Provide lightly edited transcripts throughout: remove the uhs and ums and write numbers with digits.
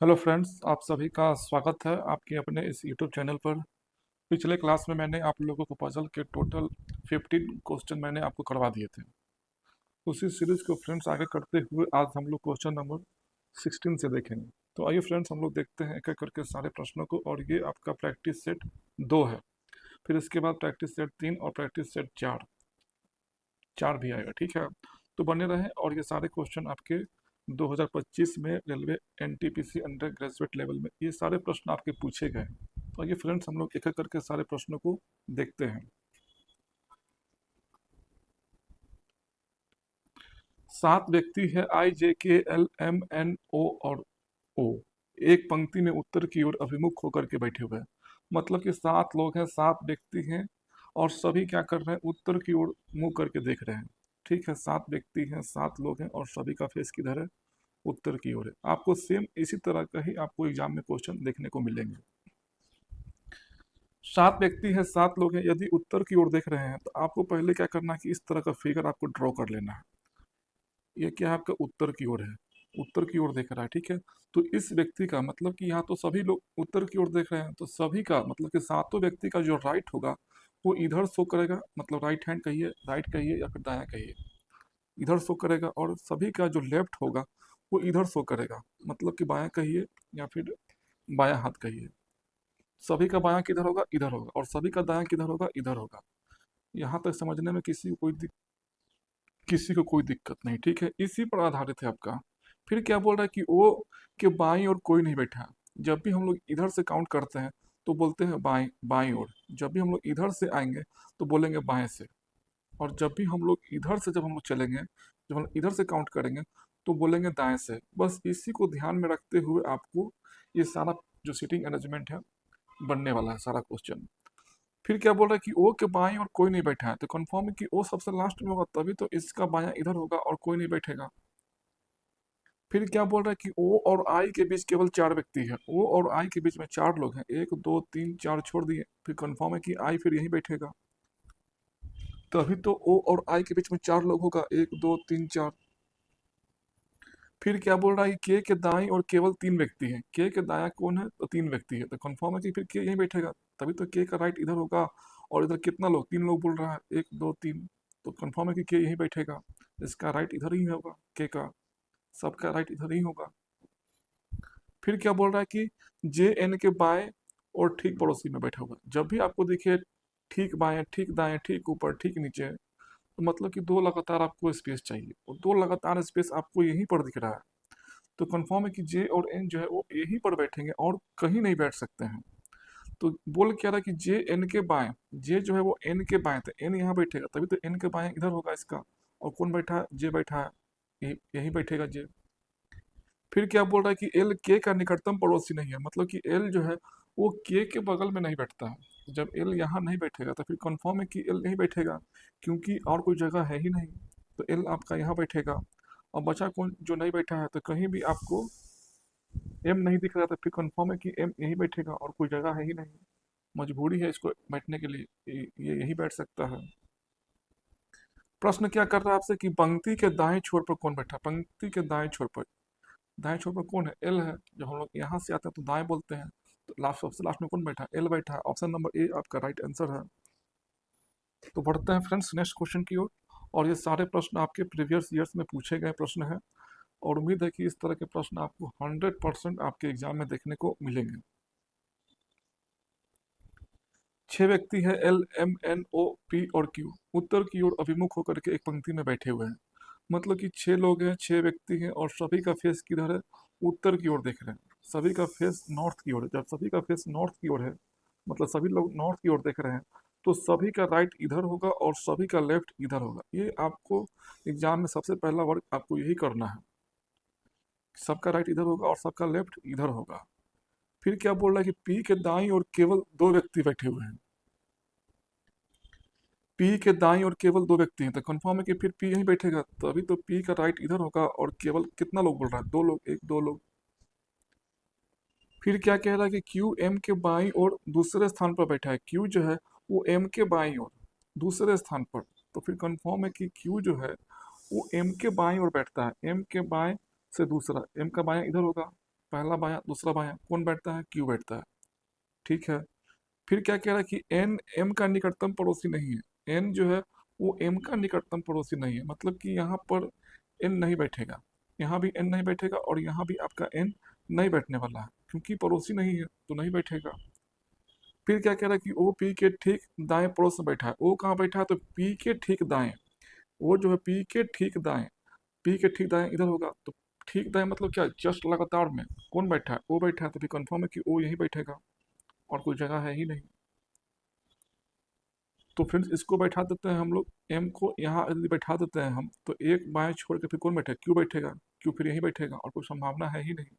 Hello friends, आप सभी का स्वागत है आपके अपने इस यूट्यूब चैनल पर। पिछले क्लास में मैंने आप लोगों को पजल के टोटल 15 क्वेश्चन मैंने आपको करवा दिए थे। उसी सीरीज को फ्रेंड्स आगे करते हुए आज हम लोग क्वेश्चन नंबर 16 से देखेंगे। तो आइए फ्रेंड्स, हम लोग देखते हैं एक एक करके सारे प्रश्नों को। और ये आपका प्रैक्टिस सेट 2 है, फिर इसके बाद प्रैक्टिस सेट 3 और प्रैक्टिस सेट 4 4 भी आएगा। ठीक है, तो बने रहें। और ये सारे क्वेश्चन आपके 2025 में railway NTPC under graduate level में ये सारे प्रश्न आपके पूछे गए। तो ये फ्रेंड्स, हम लोग एक एक करके सारे प्रश्नों को देखते हैं। 7 व्यक्ति है, आई जे के एल एम एन ओ और ओ, एक पंक्ति में उत्तर की ओर अभिमुख होकर के बैठे हुए हैं। मतलब कि 7 लोग हैं, 7 व्यक्ति हैं और सभी क्या कर रहे हैं, उत्तर की ओर मुंह करके देख रहे हैं। ठीक है, 7 व्यक्ति हैं, 7 लोग हैं और सभी का फेस किधर है, उत्तर की ओर है। आपको सेम इसी तरह का ही आपको एग्जाम में क्वेश्चन देखने को मिलेंगे। 7 व्यक्ति है, 7 लोग हैं, यदि उत्तर की ओर देख रहे हैं तो आपको पहले क्या करना है कि इस तरह का फिगर आपको ड्रॉ कर लेना है। ये क्या है, आपका उत्तर की ओर है, उत्तर की ओर देख रहा है। ठीक है, तो इस व्यक्ति का मतलब कि यहाँ तो सभी लोग उत्तर की ओर देख रहे हैं, तो सभी का मतलब कि सातों व्यक्ति का जो राइट होगा वो इधर शो करेगा। मतलब राइट हैंड कहिए, राइट कहिए या फिर दायां कहिए, इधर शो करेगा। और सभी का जो लेफ्ट होगा वो इधर शो करेगा, मतलब कि बायां कहिए या फिर बायां हाथ कहिए। सभी का बायां किधर होगा, इधर होगा, और सभी का दायां किधर होगा, इधर होगा। यहाँ तक समझने में किसी को कोई दिक्कत नहीं। ठीक है, इसी पर आधारित है आपका। फिर क्या बोल रहा है कि ओ के बाईं ओर कोई नहीं बैठा है। जब भी हम लोग इधर से काउंट करते हैं तो बोलते हैं बाईं बाईं ओर। जब भी हम लोग इधर से आएंगे तो बोलेंगे बाएं से। और जब भी हम लोग इधर से जब हम लोग चलेंगे, जब हम इधर से काउंट करेंगे तो बोलेंगे दाएं से। बस इसी को ध्यान में रखते हुए आपको ये सारा जो सीटिंग अरेंजमेंट है बनने वाला है सारा क्वेश्चन। फिर क्या बोल रहा है कि ओ के बाईं और कोई नहीं बैठा है, तो कंफर्म है कि ओ सबसे लास्ट में होगा, तभी तो इसका बायां इधर होगा और कोई नहीं बैठेगा। फिर क्या बोल रहा है कि ओ और आई के बीच केवल 4 व्यक्ति है। ओ और आई के बीच में 4 लोग हैं, 1 2 3 4 छोड़ दिए। फिर कंफर्म है कि आई फिर यहीं बैठेगा, तभी तो ओ और आई के बीच में 4 लोग होगा, 1 2 3 4। फिर क्या बोल रहा है कि के दाएं और केवल 3 व्यक्ति हैं। के दाया कौन है, तो 3 व्यक्ति है, तो कंफर्म है कि फिर के यहीं बैठेगा, तभी तो के का राइट इधर होगा। और इधर कितना लोग, 3 लोग बोल रहा है, 1 2 3, तो कंफर्म है कि के यहीं बैठेगा। इसका राइट इधर ही होगा, के का, सबका राइट इधर ही होगा। फिर क्या बोल रहा है कि जे एन के बाएं और ठीक पड़ोसी में बैठा हुआ है। जब भी आपको दिखे ठीक बाएं, ठीक दाएं, ठीक ऊपर, ठीक नीचे, तो मतलब कि 2 लगातार आपको स्पेस चाहिए, और 2 लगातार स्पेस आपको यहीं पर दिख रहा है। तो कंफर्म है कि जे और एन जो है वो यहीं पर बैठेंगे और कहीं नहीं बैठ सकते हैं। तो बोल क्या रहा है कि जे एन के बाएं, जे जो है वो एन के बाएं, तो एन यहाँ बैठेगा, तभी तो एन के बाएं इधर होगा इसका। और कौन बैठा है, जे बैठा है, यहीं बैठेगा जे। फिर क्या बोल रहा है कि एल के का निकटतम पड़ोसी नहीं है। मतलब कि एल जो है वो के बगल में नहीं बैठता है। जब एल यहाँ नहीं बैठेगा तो फिर कंफर्म है कि एल नहीं बैठेगा, क्योंकि और कोई जगह है ही नहीं। तो एल आपका यहाँ बैठेगा। और बचा कौन जो नहीं बैठा है, तो कहीं भी आपको एम नहीं दिख रहा, तो फिर कंफर्म है कि एम यहीं बैठेगा और कोई जगह है ही नहीं। मजबूरी है इसको बैठने के लिए, ये यहीं बैठ सकता है। प्रश्न क्या कर रहा है आपसे कि पंक्ति के दाएं छोर पर कौन बैठा। पंक्ति के दाएं छोर पर, दाएं छोर पर कौन है, एल है। जब हम लोग यहाँ से आते हैं तो दाएं बोलते हैं, तो लास्ट सबसे लास्ट में कौन बैठा है, एल बैठा है। ऑप्शन नंबर ए आपका राइट आंसर है। तो बढ़ते हैं फ्रेंड्स नेक्स्ट क्वेश्चन की ओर। और ये सारे प्रश्न आपके प्रीवियस ईयर्स में पूछे गए प्रश्न हैं, और उम्मीद है कि इस तरह के प्रश्न आपको 100% आपके एग्जाम में देखने को मिलेंगे। 6 व्यक्ति है, L M N O P और क्यू, उत्तर की ओर अभिमुख होकर के एक पंक्ति में बैठे हुए हैं। मतलब कि 6 लोग हैं, 6 व्यक्ति हैं और सभी का फेस किधर है, उत्तर की ओर देख रहे हैं। सभी का फेस नॉर्थ की ओर है। जब सभी का फेस नॉर्थ की ओर है, मतलब सभी लोग नॉर्थ की ओर देख रहे हैं, तो सभी का राइट इधर होगा और सभी का लेफ्ट इधर होगा। ये आपको एग्जाम में सबसे पहला वर्क आपको यही करना है, सबका राइट इधर होगा और सबका लेफ्ट इधर होगा। फिर क्या बोल रहा है कि पी के दाईं ओर केवल 2 व्यक्ति बैठे हुए हैं। पी के दाईं ओर केवल 2 व्यक्ति हैं, तो कंफर्म है कि फिर पी यहीं बैठेगा, तभी तो पी का राइट इधर होगा। और केवल कितना लोग बोल रहा है, 2 लोग, 1 2 लोग। फिर क्या कह रहा है कि क्यू एम के बाईं ओर दूसरे स्थान पर बैठा है। क्यू जो है वो एम के बाईं ओर दूसरे स्थान पर, तो फिर कंफर्म है कि क्यू जो है वो एम के बाईं ओर बैठता है। एम के बाएं से दूसरा, एम का बायां इधर होगा, पहला बायां दूसरा बायां, कौन बैठता है? क्यू बैठता है, ठीक है। फिर क्या कह रहा है कि एन एम का निकटतम पड़ोसी नहीं है। एन जो है वो एम का निकटतम पड़ोसी नहीं है, मतलब कि यहाँ पर एन नहीं बैठेगा, यहाँ भी एन नहीं बैठेगा और यहाँ भी आपका एन नहीं बैठने वाला है, क्योंकि पड़ोसी नहीं है तो नहीं बैठेगा। फिर क्या कह रहा है कि ओ पी के ठीक दाएं पड़ोस में बैठा है। ओ कहाँ बैठा है? तो पी के ठीक दाएं। वो जो है पी के ठीक दाएं, पी के ठीक दाएं इधर होगा, तो ठीक दाएं मतलब क्या? जस्ट लगातार में कौन बैठा है? ओ बैठा है, तो फिर कंफर्म है कि ओ यहीं बैठेगा और कोई जगह है ही नहीं। तो फ्रेंड्स इसको बैठा देते हैं हम लोग, एम को यहाँ यदि बैठा देते हैं हम, तो एक बाएं छोड़ के फिर कौन बैठेगा? क्यू बैठेगा, क्यू फिर यहीं बैठेगा और कोई संभावना है ही नहीं।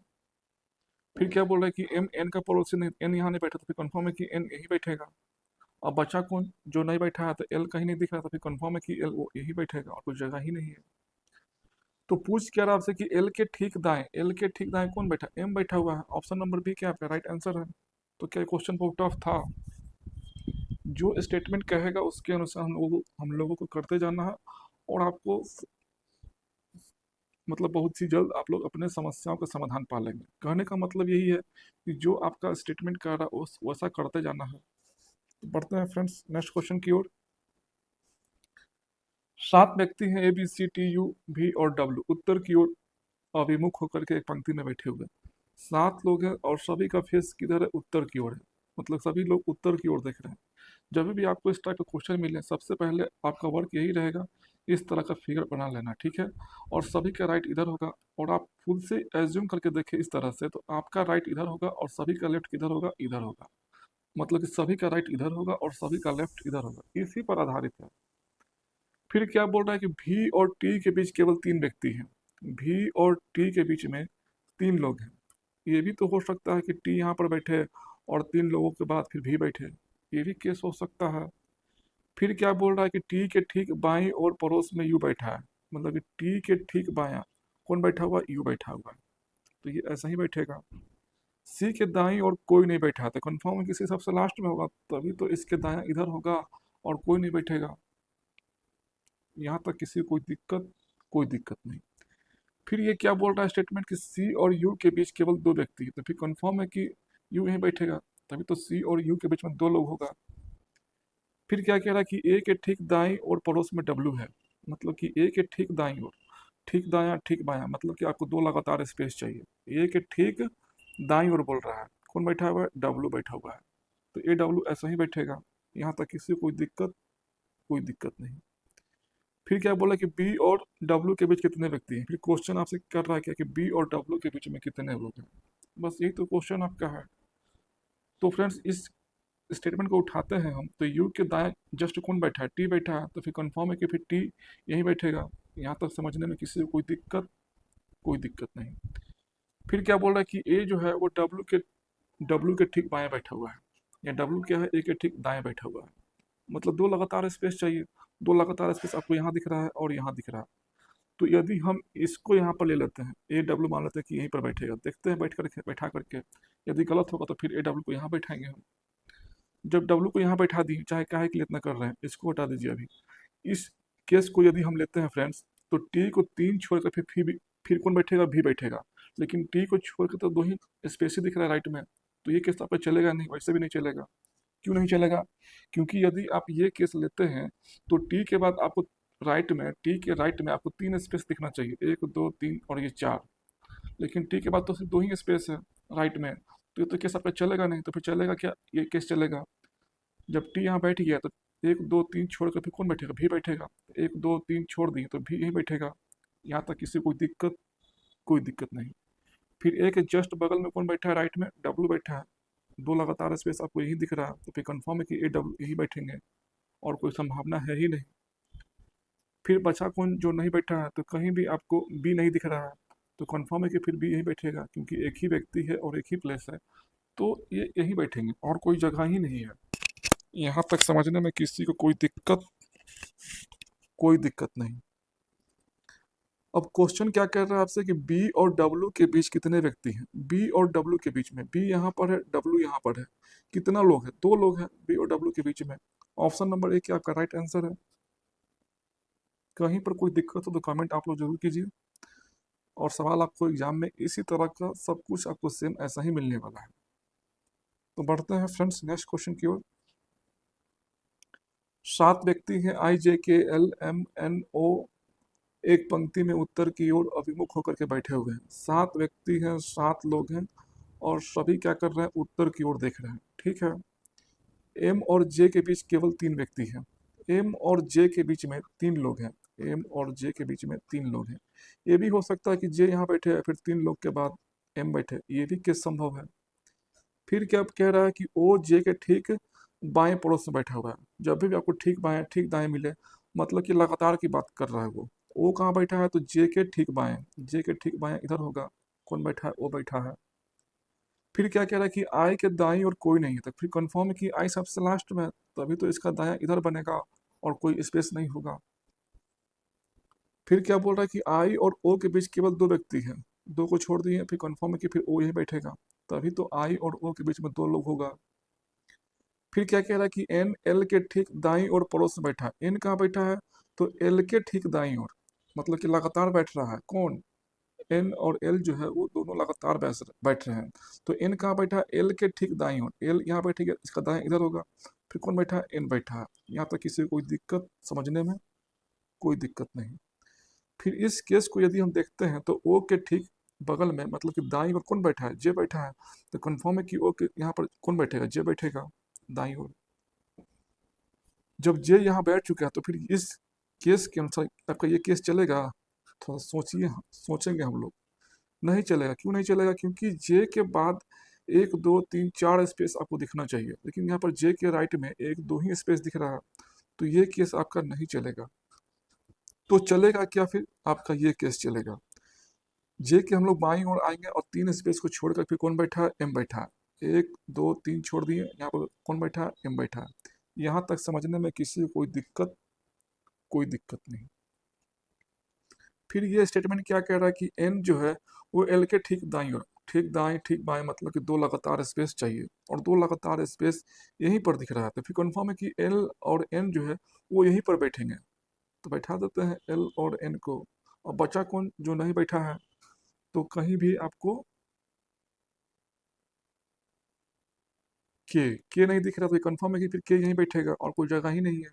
फिर क्या बोल रहा है कि एम एन का पड़ोसी नहीं, एन यहाँ नहीं बैठा, तो फिर कंफर्म है कि एन यहीं बैठेगा। अब बचा कौन? जो नहीं बैठा है, तो एल कहीं नहीं दिख रहा, तो फिर कंफर्म है कि एल वो यहीं बैठेगा और कोई जगह ही नहीं है। तो पूछ क्या रहा आपसे कि एल के ठीक दाएं, एल के ठीक दाएं कौन बैठा? एम बैठा हुआ है। ऑप्शन नंबर बी क्या आपका राइट आंसर है। तो क्या क्वेश्चन बहुत टफ था? जो स्टेटमेंट कहेगा उसके अनुसार हम लोगों को करते जाना है, और आपको मतलब बहुत सी जल्द आप लोग अपने समस्याओं का समाधान पा लेंगे। कहने का मतलब यही है कि जो आपका स्टेटमेंट कह रहा है वैसा करते जाना है। तो बढ़ते हैं फ्रेंड्स नेक्स्ट क्वेश्चन की ओर। 7 व्यक्ति हैं A B C T U V और डब्ल्यू, उत्तर की ओर अभिमुख होकर के एक पंक्ति में बैठे हुए। 7 लोग हैं और सभी का फेस किधर है? उत्तर की ओर है, मतलब सभी लोग उत्तर की ओर देख रहे हैं। जब भी आपको इस टाइप का क्वेश्चन मिले, सबसे पहले आपका वर्क यही रहेगा, इस तरह का फिगर बना लेना, ठीक है। और सभी का राइट इधर होगा, और आप खुद से एज्यूम करके देखें इस तरह से, तो आपका राइट इधर होगा और सभी का लेफ्ट किधर होगा? इधर होगा। मतलब कि सभी का राइट इधर होगा और सभी का लेफ्ट इधर होगा, इसी पर आधारित है। फिर क्या बोल रहा है कि भी और टी के बीच केवल 3 व्यक्ति हैं। भी और टी के बीच में 3 लोग हैं। ये भी तो हो सकता है कि टी यहाँ पर बैठे और 3 लोगों के बाद फिर भी बैठे, ये भी केस हो सकता है। फिर क्या बोल रहा है कि टी के ठीक बाईं और पड़ोस में यू बैठा है, मतलब कि टी के ठीक बायां कौन बैठा हुआ? यू बैठा हुआ है, तो ये ऐसा ही बैठेगा। सी के दाईं और कोई नहीं बैठा, तो कन्फर्म किसी सबसे लास्ट में होगा, तभी तो इसके दायां इधर होगा और कोई नहीं बैठेगा। यहाँ तक किसी को कोई दिक्कत नहीं। फिर ये क्या बोल रहा है स्टेटमेंट कि सी और यू के बीच केवल 2 व्यक्ति हैं, तो फिर कन्फर्म है कि यू यहीं बैठेगा, तभी तो सी और यू के बीच में 2 लोग होगा। फिर क्या कह रहा है कि ए के ठीक दाईं और पड़ोस में डब्लू है, मतलब कि ए के ठीक दाईं ओर, ठीक दायां ठीक बायां, मतलब कि आपको 2 लगातार स्पेस चाहिए। ए के ठीक दाईं ओर बोल रहा है, कौन बैठा हुआ है? डब्लू बैठा हुआ है, तो ए डब्लू ऐसा ही बैठेगा। यहाँ तक किसी को कोई दिक्कत नहीं। फिर क्या बोला कि बी और डब्लू के बीच कितने व्यक्ति हैं? फिर क्वेश्चन आपसे कर रहा है क्या कि बी और डब्लू के बीच में कितने लोग हैं, बस यही तो क्वेश्चन आपका है। तो फ्रेंड्स इस स्टेटमेंट को उठाते हैं हम, तो यू के दाएं जस्ट कौन बैठा है? टी बैठा है, तो फिर कंफर्म है कि फिर टी यहीं बैठेगा। यहाँ तक समझने में किसी को कोई दिक्कत नहीं। फिर क्या बोल रहा है कि ए जो है वो डब्लू के ठीक बाएं बैठा हुआ है, या डब्लू क्या है? ए के ठीक दाएं बैठा हुआ है, मतलब 2 लगातार स्पेस चाहिए। 2 लगातार स्पेस आपको यहाँ दिख रहा है और यहाँ दिख रहा है। तो यदि हम इसको यहाँ पर ले लेते हैं, ए डब्ल्यू मान लेते हैं कि यहीं पर बैठेगा, देखते हैं बैठा करके, यदि गलत होगा तो फिर ए डब्ल्यू को यहाँ बैठाएंगे हम। जब डब्ल्यू को यहाँ बैठा दिए, चाहे काहे के लिए इतना कर रहे हैं, इसको हटा दीजिए अभी। इस केस को यदि हम लेते हैं फ्रेंड्स, तो टी को 3 छोड़कर फिर कौन बैठेगा? भी बैठेगा। लेकिन टी को छोड़ के तो 2 ही स्पेस ही दिख रहा है राइट में, तो ये केस आप पे चलेगा नहीं, वैसे भी नहीं चलेगा। क्यों नहीं चलेगा? क्योंकि यदि आप ये केस लेते हैं, तो टी के बाद आपको टी के राइट में आपको 3 स्पेस दिखना चाहिए, 1 2 3 और ये 4। लेकिन टी के बाद तो सिर्फ 2 ही स्पेस है राइट में, तो ये तो केस आपका चलेगा नहीं। तो फिर चलेगा क्या? ये केस चलेगा। जब टी यहाँ बैठ गया, तो 1 2 3 छोड़ कर फिर कौन बैठेगा? भी बैठेगा। 1 2 3 छोड़ दिए तो भी यही बैठेगा। यहाँ तक किसी को कोई दिक्कत नहीं। फिर ए के जस्ट बगल में कौन बैठा है? राइट में डब्लू बैठा है। 2 लगातार स्पेस आपको यही दिख रहा है, तो फिर कंफर्म है कि ए डब्ल्यू यही बैठेंगे और कोई संभावना है ही नहीं। फिर बचा कौन जो नहीं बैठा है? तो कहीं भी आपको बी नहीं दिख रहा है, तो कंफर्म है कि फिर बी यही बैठेगा, क्योंकि एक ही व्यक्ति है और एक ही प्लेस है, तो ये यही बैठेंगे और कोई जगह ही नहीं है। यहाँ तक समझने में किसी को कोई दिक्कत नहीं। अब क्वेश्चन क्या कर रहा है आपसे कि बी और डब्ल्यू के बीच कितने व्यक्ति हैं? बी और डब्ल्यू के बीच में, बी यहाँ पर है, डब्ल्यू यहाँ पर है, कितना लोग हैं? 2 लोग हैं बी और डब्ल्यू के बीच में। ऑप्शन नंबर ए क्या आपका राइट आंसर है। कहीं पर कोई दिक्कत हो तो कमेंट आप लोग जरूर कीजिए। और सवाल आपको एग्जाम में इसी तरह का सब कुछ आपको सेम ऐसा ही मिलने वाला है। तो बढ़ते हैं फ्रेंड्स नेक्स्ट क्वेश्चन की ओर। 7 व्यक्ति हैं IJKLMNO एक पंक्ति में उत्तर की ओर अभिमुख होकर के बैठे हुए हैं। 7 व्यक्ति हैं, 7 लोग हैं और सभी क्या कर रहे हैं, उत्तर की ओर देख रहे हैं। ठीक है। एम और जे के बीच केवल 3 व्यक्ति हैं। एम और जे के बीच में 3 लोग हैं। एम और जे के बीच में 3 लोग हैं। ये भी हो सकता है कि जे यहाँ बैठे है, फिर 3 लोग के बाद एम बैठे, ये भी केस संभव है। फिर क्या कह रहा है कि ओ जे के ठीक बाएं पड़ोस में बैठा हुआ है। जब भी आपको ठीक बाएं ठीक दाएं मिले, मतलब कि लगातार की बात कर रहा है वो। ओ कहाँ बैठा है, तो जे के ठीक बाएं, जे के ठीक बाएं इधर होगा। कौन बैठा है, ओ बैठा है। फिर क्या कह रहा है कि आई के दाईं और कोई नहीं है, तो फिर कंफर्म है कि आई सबसे लास्ट में है, तभी तो इसका दायां इधर बनेगा और कोई स्पेस नहीं होगा। फिर क्या बोल रहा है कि आई और ओ के बीच केवल 2 व्यक्ति हैं, 2 को छोड़ दिए, फिर कंफर्म है कि फिर ओ यही बैठेगा, तभी तो आई और ओ के बीच में 2 लोग होगा। फिर क्या कह रहा है कि एन एल के ठीक दाईं ओर पड़ोस में बैठा है। एन कहाँ बैठा है, तो एल के ठीक दाईं ओर, मतलब कि लगातार बैठ रहा है। कौन, एन और एल जो है वो दोनों लगातार बैठ रहे हैं। तो एन कहाँ बैठा है, एल के ठीक दाईं ओर, एल यहाँ बैठेगा, इसका दाएं इधर होगा। फिर कौन बैठा है, एन बैठा है। यहाँ तक किसी को कोई दिक्कत समझने में, कोई दिक्कत नहीं। फिर इस केस को यदि हम देखते हैं तो ओ के ठीक बगल में, मतलब कि दाईं ओर कौन बैठा है, जे बैठा है। तो कंफर्म है कि ओ के यहाँ पर कौन बैठेगा, जे बैठेगा दाईं ओर। जब जे यहाँ बैठ चुका है तो फिर इस केस के अनुसार आपका ये केस चलेगा, थोड़ा सोचिए, सोचेंगे हम लोग। नहीं चलेगा। क्यों नहीं चलेगा, क्योंकि जे के बाद 1 2 3 4 स्पेस आपको दिखना चाहिए, लेकिन यहाँ पर जे के राइट में 1 2 ही स्पेस दिख रहा है, तो ये केस आपका नहीं चलेगा। तो चलेगा क्या, फिर आपका ये केस चलेगा। जे के हम लोग बाईं ओर आएंगे और 3 स्पेस को छोड़कर फिर कौन बैठा है, एम बैठा है। 1 2 3 छोड़ दिए, यहाँ पर कौन बैठा है, एम बैठा है। यहाँ तक समझने में किसी को कोई दिक्कत, कोई दिक्कत नहीं। फिर ये स्टेटमेंट क्या कह रहा है कि एन जो है वो एल के ठीक दाईं ओर, ठीक दाएं ठीक बाएं, मतलब कि 2 लगातार स्पेस चाहिए, और 2 लगातार स्पेस यहीं पर दिख रहा है। तो फिर कंफर्म है कि एल और एन जो है वो यहीं पर बैठेंगे, तो बैठा देते हैं एल और एन को। और बचा कौन, जो नहीं बैठा है, तो कहीं भी आपको के नहीं दिख रहा, तो कंफर्म है कि फिर के यहीं बैठेगा और कोई जगह ही नहीं है।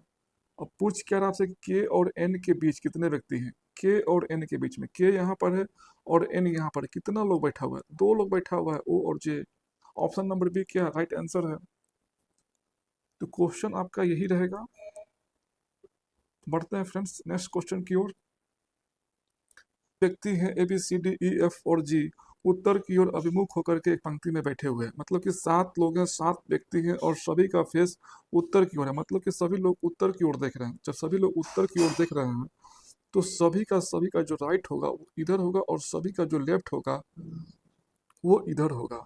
अब पूछ क्या रहा आपसे कि के और एन के बीच कितने व्यक्ति हैं। के और एन के बीच में के यहाँ पर है और एन यहाँ पर, कितना लोग बैठा हुआ है, 2 लोग बैठा हुआ है, ओ और जे। ऑप्शन नंबर बी क्या राइट आंसर है। तो क्वेश्चन आपका यही रहेगा। बढ़ते हैं फ्रेंड्स नेक्स्ट क्वेश्चन की ओर। व्यक्ति हैं ABCDEF और जी उत्तर की ओर अभिमुख होकर के एक पंक्ति में बैठे हुए हैं, मतलब कि 7 लोग हैं, 7 व्यक्ति हैं और सभी का फेस उत्तर की ओर है, मतलब कि सभी लोग उत्तर की ओर देख रहे हैं। जब सभी लोग उत्तर की ओर देख रहे हैं तो सभी का जो राइट होगा वो इधर होगा और सभी का जो लेफ्ट होगा वो इधर होगा।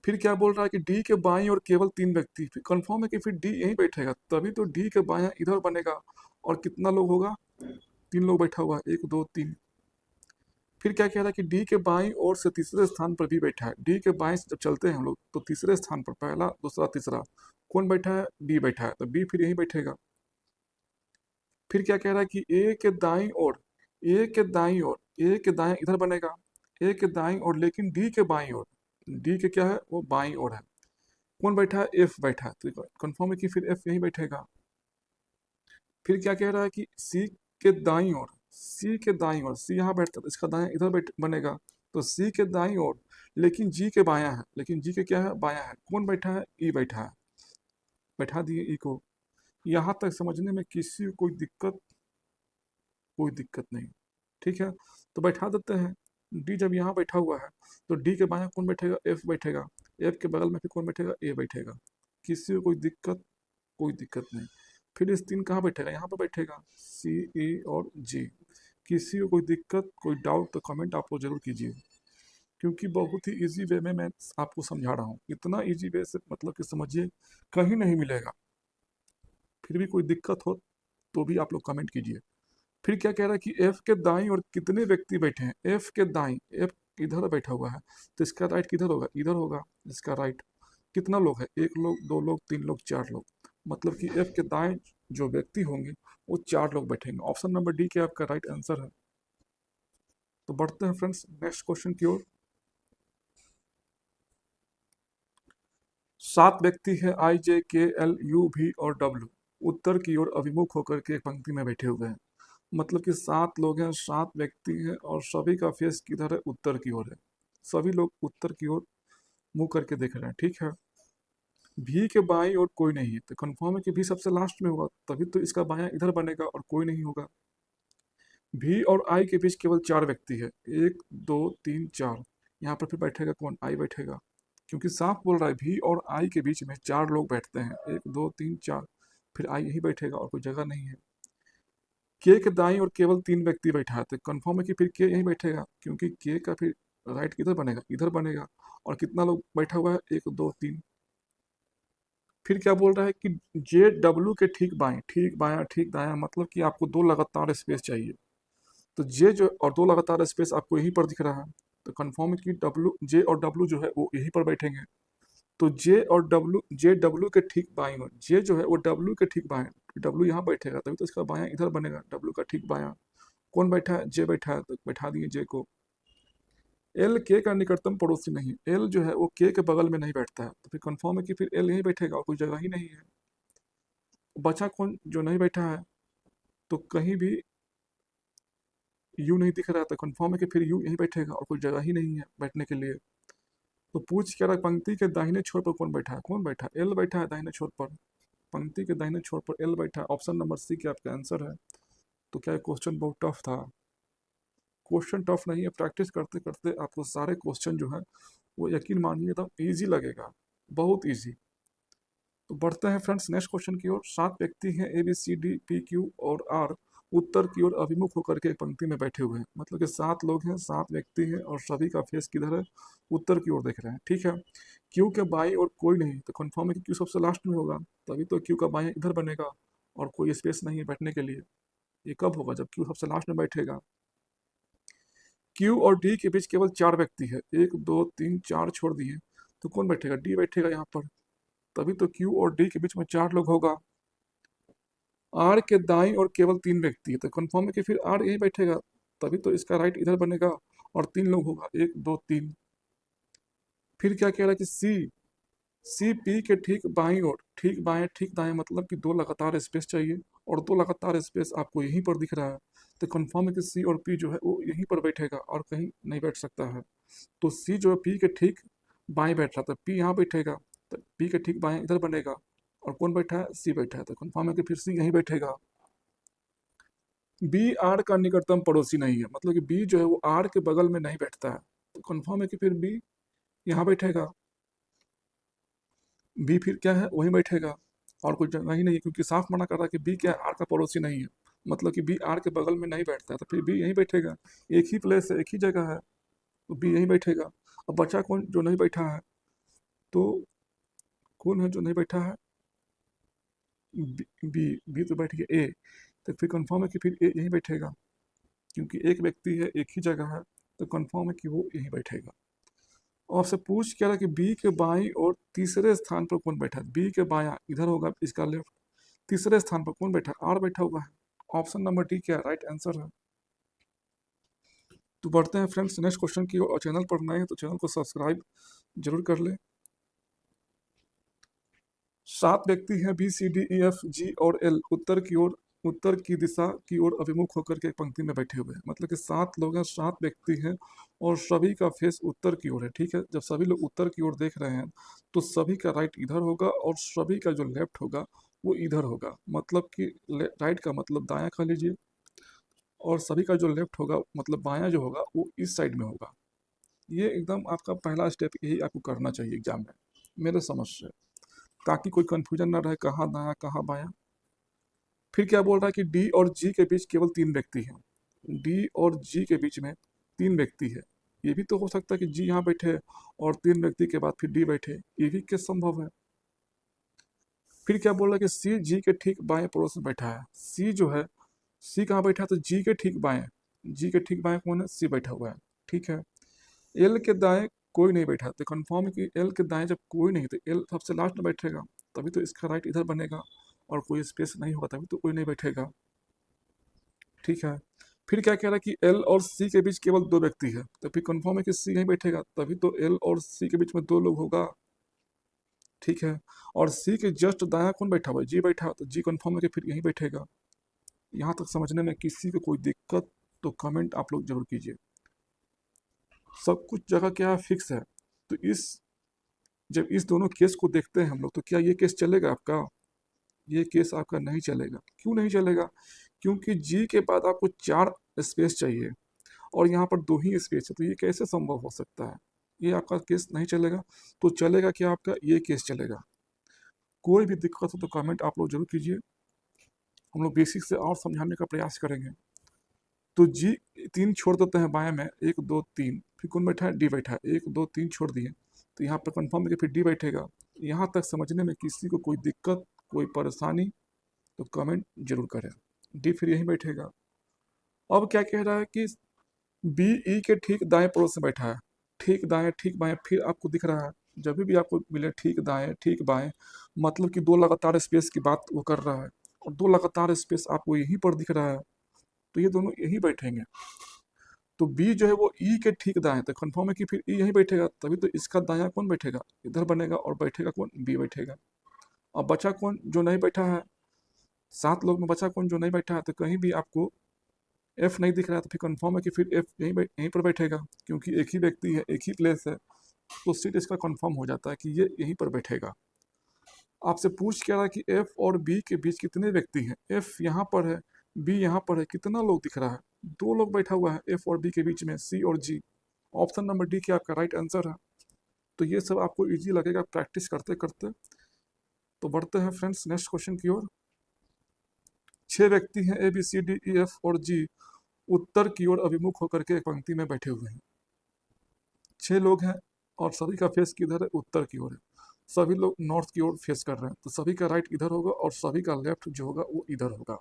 फिर क्या बोल रहा है कि डी के बाईं ओर केवल 3 व्यक्ति, फिर कंफर्म है कि फिर डी यहीं बैठेगा, तभी तो डी के बायां इधर बनेगा। और कितना लोग होगा, 3 लोग बैठा हुआ है, 1 2 3। फिर क्या कह रहा है कि डी के बाईं ओर से तीसरे स्थान पर भी बैठा है। डी के बाएं से जब चलते हैं हम लोग तो तीसरे स्थान पर, पहला दूसरा तीसरा, कौन बैठा है, बी बैठा है, तो बी फिर यहीं बैठेगा। फिर क्या कह रहा है कि ए के दाईं ओर, ए के दाईं ओर, ए के दाएं इधर बनेगा, ए के दाईं ओर, लेकिन डी के बाईं ओर, डी के क्या है, वो बाईं ओर है। कौन बैठा है, एफ बैठा है, तो कंफर्म है कि फिर एफ यहीं बैठेगा। फिर क्या कह रहा है कि सी के दाईं ओर, सी के दाईं ओर, सी यहाँ बैठता है तो इसका दायां इधर बनेगा, तो सी के दाईं ओर, लेकिन जी के बायां है, लेकिन जी के क्या है, बायां है। कौन बैठा है, ई बैठा है, बैठा दिए ई को। यहाँ तक समझने में किसी को कोई दिक्कत, कोई दिक्कत नहीं। ठीक है, तो बैठा देते हैं। डी जब यहाँ बैठा हुआ है तो डी के बायां कौन बैठेगा, एफ बैठेगा। एफ के बगल में फिर कौन बैठेगा, ए बैठेगा। किसी को कोई दिक्कत, कोई दिक्कत नहीं। फिर इस 3 कहाँ बैठेगा, यहाँ पर बैठेगा, सी ई और जी। किसी को कोई दिक्कत, कोई डाउट, तो कमेंट आप लोग जरूर कीजिए, क्योंकि बहुत ही इजी वे में मैं आपको समझा रहा हूँ। इतना इजी वे से मतलब कि समझिए कहीं नहीं मिलेगा। फिर भी कोई दिक्कत हो तो भी आप लोग कमेंट कीजिए। फिर क्या कह रहा है कि एफ के दाईं और कितने व्यक्ति बैठे हैं। एफ के दाईं, एफ इधर बैठा हुआ है, तो इसका राइट किधर होगा, इधर होगा। इसका राइट कितना लोग है, 1 लोग 2 लोग 3 लोग 4 लोग, मतलब कि एफ के दाएं जो व्यक्ति होंगे वो 4 लोग बैठेंगे। ऑप्शन नंबर डी क्या आपका राइट आंसर है। तो बढ़ते हैं फ्रेंड्स नेक्स्ट क्वेश्चन की ओर। 7 व्यक्ति है आई जे के एल यू वी और डब्ल्यू उत्तर की ओर अभिमुख होकर के एक पंक्ति में बैठे हुए हैं। मतलब कि 7 लोग हैं, 7 व्यक्ति हैं और सभी का फेस किधर है, उत्तर की ओर है। सभी लोग उत्तर की ओर मुंह करके देख रहे हैं, ठीक है। भी के बाईं ओर कोई नहीं है तो कंफर्म है कि भी सबसे लास्ट में होगा, तभी तो इसका बायां इधर बनेगा और कोई नहीं होगा। भी और आई के बीच केवल 4 व्यक्ति है, 1 2 3 4। यहाँ पर फिर बैठेगा कौन, आई बैठेगा, क्योंकि साफ बोल रहा है भी और आई के बीच में 4 लोग बैठते हैं, 1 2 3 4। फिर आई यही बैठेगा और कोई जगह नहीं है। के दाईं ओर केवल 3 व्यक्ति बैठा है तो कंफर्म है कि फिर के यहीं बैठेगा, क्योंकि के का फिर राइट किधर बनेगा, इधर बनेगा। और कितना लोग बैठा हुआ है, 1 2 3। फिर क्या बोल रहा है कि जे डब्ल्यू के ठीक बाएं, ठीक बायां ठीक दायां, मतलब कि आपको 2 लगातार स्पेस चाहिए। तो जे जो और 2 लगातार स्पेस आपको यहीं पर दिख रहा है, तो कंफर्म है कि डब्ल्यू जे और डब्ल्यू जो है वो यहीं पर बैठेंगे। तो जे डब्ल्यू के ठीक बाएं ओर, जे जो है वो डब्ल्यू के ठीक बाएं, डब्ल्यू यहाँ बैठेगा तभी तो इसका बायां इधर बनेगा, डब्ल्यू का ठीक बायां। कौन बैठा है, जे बैठा है तो बैठा दिए जे को। एल के का निकटतम पड़ोसी नहीं, एल जो है वो के बगल में नहीं बैठता है, तो फिर कंफर्म है कि फिर एल यहीं बैठेगा और कोई जगह ही नहीं है। बचा कौन जो नहीं बैठा है, तो कहीं भी यू नहीं दिख रहा है, तो कंफर्म है कि फिर यू यहीं बैठेगा और कोई जगह ही नहीं है बैठने के लिए। तो पूछ क्या रहा, पंक्ति के दाहिने छोर पर कौन बैठा है, कौन बैठा है, एल बैठा है दाहिने छोर पर। पंक्ति के दाहिने छोर पर एल बैठा है, ऑप्शन नंबर सी क्या आपका आंसर है। तो क्या क्वेश्चन बहुत टफ था। क्वेश्चन टफ नहीं है, प्रैक्टिस करते करते आपको सारे क्वेश्चन जो है वो यकीन मानिए एकदम ईजी लगेगा, बहुत ईजी। तो बढ़ते हैं फ्रेंड्स नेक्स्ट क्वेश्चन की ओर। 7 व्यक्ति हैं A B C D P Q और आर उत्तर की ओर अभिमुख होकर के एक पंक्ति में बैठे हुए हैं। मतलब कि 7 लोग हैं, 7 व्यक्ति हैं और सभी का फेस किधर है, उत्तर की ओर देख रहे हैं, ठीक है। क्यू के बाई और कोई नहीं तो कंफर्म है कि क्यू सबसे लास्ट में होगा, तभी तो क्यू का बाई इधर बनेगा और कोई स्पेस नहीं है बैठने के लिए। ये कब होगा, जब क्यू सबसे लास्ट में बैठेगा। क्यू और डी के बीच केवल 4 व्यक्ति है, 1 2 3 4 छोड़ दिए, तो कौन बैठेगा, डी बैठेगा यहाँ पर, तभी तो क्यू और डी के बीच में 4 लोग होगा। आर के दाईं और केवल 3 व्यक्ति है तो कंफर्म है कि फिर आर यही बैठेगा, तभी तो इसका राइट इधर बनेगा और 3 लोग होगा, 1 2 3। फिर क्या कह रहा है कि सी पी के ठीक बाईं ओर, ठीक बाएं ठीक दाएं, मतलब कि 2 लगातार स्पेस चाहिए और 2 लगातार स्पेस आपको यहीं पर दिख रहा है, तो कंफर्म है कि सी और पी जो है वो यहीं पर बैठेगा और कहीं नहीं बैठ सकता है। तो सी जो है पी के ठीक बाएं बैठ रहा था, पी यहाँ बैठेगा, तो पी के ठीक बाएं इधर बनेगा। और कौन बैठा है, सी बैठा है, तो कंफर्म है कि फिर सी यहीं बैठेगा। बी आर का निकटतम पड़ोसी नहीं है, मतलब कि बी जो है वो आर के बगल में नहीं बैठता है, तो कंफर्म है कि फिर बी यहाँ बैठेगा। बी फिर क्या है, वहीं बैठेगा और कोई जगह ही नहीं है, क्योंकि साफ मना कर रहा है कि बी क्या है, आर का पड़ोसी नहीं है। मतलब कि बी आर के बगल में नहीं बैठता है, तो फिर बी यहीं बैठेगा। एक ही प्लेस है, एक ही जगह है, तो बी यहीं बैठेगा। अब बचा कौन जो नहीं बैठा है, तो कौन है जो नहीं बैठा है, बी बी बी तो बैठ गया ए, तो फिर कंफर्म है कि फिर ए यहीं बैठेगा, क्योंकि एक व्यक्ति है एक ही जगह है, तो कंफर्म है कि वो यहीं बैठेगा। और आपसे पूछ क्या रहा कि बी के बाईं और तीसरे स्थान पर कौन बैठा है, बी के बायां इधर होगा इसका लेफ्ट, तीसरे स्थान पर कौन बैठा है, आर बैठा हुआ है। ऑप्शन नंबर डी क्या राइट आंसर है। तो बढ़ते हैं फ्रेंड्स नेक्स्ट क्वेश्चन की ओर, और चैनल पर नए हैं तो चैनल को सब्सक्राइब जरूर कर ले। 7 व्यक्ति हैं B C D E F G और एल उत्तर की ओर, उत्तर की दिशा की ओर अभिमुख होकर के एक पंक्ति में बैठे हुए हैं। मतलब कि 7 लोग हैं, 7 व्यक्ति हैं और सभी का फेस उत्तर की ओर है, ठीक है। जब सभी लोग उत्तर की ओर देख रहे हैं तो सभी का राइट इधर होगा और सभी का जो लेफ्ट होगा वो इधर होगा। मतलब कि राइट का मतलब दायां कह लीजिए, और सभी का जो लेफ्ट होगा मतलब बायां जो होगा वो इस साइड में होगा। ये एकदम आपका पहला स्टेप यही आपको करना चाहिए एग्जाम में, मेरे समझ से, ताकि कोई कंफ्यूजन ना रहे कहाँ दायां कहाँ बायां। फिर क्या बोल रहा है कि डी और जी के बीच केवल 3 व्यक्ति हैं, डी और जी के बीच में 3 व्यक्ति है। ये भी तो हो सकता है कि जी यहाँ बैठे और 3 व्यक्ति के बाद फिर डी बैठे, ये भी क्या संभव है। फिर क्या बोल रहा है कि सी जी के ठीक बाएं पड़ोस में बैठा है, सी जो है, सी कहाँ बैठा है, तो जी के ठीक बाएं, जी के ठीक बाएं कौन है, सी बैठा हुआ है, ठीक है। एल के दाएं कोई नहीं बैठा, तो कंफर्म है कि एल के दाएं जब कोई नहीं तो एल सबसे लास्ट में बैठेगा, तभी तो इसका राइट इधर बनेगा और कोई स्पेस नहीं होगा, तभी तो कोई नहीं बैठेगा। ठीक है। फिर क्या कह रहा है कि एल और सी के बीच केवल दो व्यक्ति है, तो फिर कंफर्म है कि सी यहीं बैठेगा, तभी तो एल और सी के बीच में दो लोग होगा। ठीक है। और सी के जस्ट दाया कौन बैठा हुआ है, जी बैठा है, तो जी कंफर्म है कि फिर यहीं बैठेगा। यहाँ तक समझने में किसी को कोई दिक्कत तो कमेंट आप लोग जरूर कीजिए। सब कुछ जगह क्या है, फिक्स है। तो इस जब इस दोनों केस को देखते हैं हम लोग, तो क्या ये केस चलेगा आपका? ये केस आपका नहीं चलेगा। क्यों नहीं चलेगा? क्योंकि जी के बाद आपको चार स्पेस चाहिए और यहाँ पर दो ही स्पेस है, तो ये कैसे संभव हो सकता है? ये आपका केस नहीं चलेगा। तो चलेगा क्या आपका? ये केस चलेगा। कोई भी दिक्कत हो तो कमेंट आप लोग जरूर कीजिए, हम लोग बेसिक से और समझाने का प्रयास करेंगे। तो जी तीन छोड़ देते हैं बाएं में, एक दो तीन, फिर कौन बैठा है? डी बैठा है, एक दो तीन छोड़ दिए, तो यहाँ पर कंफर्म है कि फिर डी बैठेगा। यहाँ तक समझने में किसी को कोई दिक्कत, कोई परेशानी तो कमेंट जरूर करें। डी फिर यहीं बैठेगा। अब क्या कह रहा है कि बी ई के ठीक दाएं पड़ोस में बैठा है। ठीक बाएं फिर आपको दिख रहा है, जब भी आपको मिले ठीक दाएं ठीक बाएं, मतलब कि दो लगातार स्पेस की बात वो कर रहा है, और दो लगातार स्पेस आपको यहीं पर दिख रहा है, तो ये दोनों यहीं बैठेंगे। तो बी जो है वो ई के ठीक दाएं, तो कंफर्म है कि फिर ई यहीं बैठेगा, तभी तो इसका दाया कौन बैठेगा? इधर बनेगा, और बैठेगा कौन? बी बैठेगा। अब बचा कौन जो नहीं बैठा है? सात लोग में बचा कौन जो नहीं बैठा है? तो कहीं भी आपको एफ नहीं दिख रहा है, तो फिर कंफर्म है कि फिर एफ यहीं पर बैठेगा, क्योंकि एक ही व्यक्ति है, एक ही प्लेस है, तो सीट इसका कंफर्म हो जाता है कि ये यहीं पर बैठेगा। आपसे पूछ क्या रहा है कि एफ और बी के बीच कितने व्यक्ति हैं? एफ यहाँ पर है, बी यहाँ पर है, कितना लोग दिख रहा है? दो लोग बैठा हुआ है एफ और बी के बीच में, सी और जी। ऑप्शन नंबर डी क्या आपका राइट आंसर है। तो ये सब आपको इजी लगेगा प्रैक्टिस करते करते। तो बढ़ते हैं फ्रेंड्स नेक्स्ट क्वेश्चन की ओर। छह व्यक्ति हैं A B C D E F और जी, उत्तर की ओर अभिमुख होकर के एक पंक्ति में बैठे हुए हैं। छह लोग हैं और सभी का फेस किधर है? उत्तर की ओर है। सभी लोग नॉर्थ की ओर फेस कर रहे हैं, तो सभी का राइट इधर होगा और सभी का लेफ्ट जो होगा वो इधर होगा।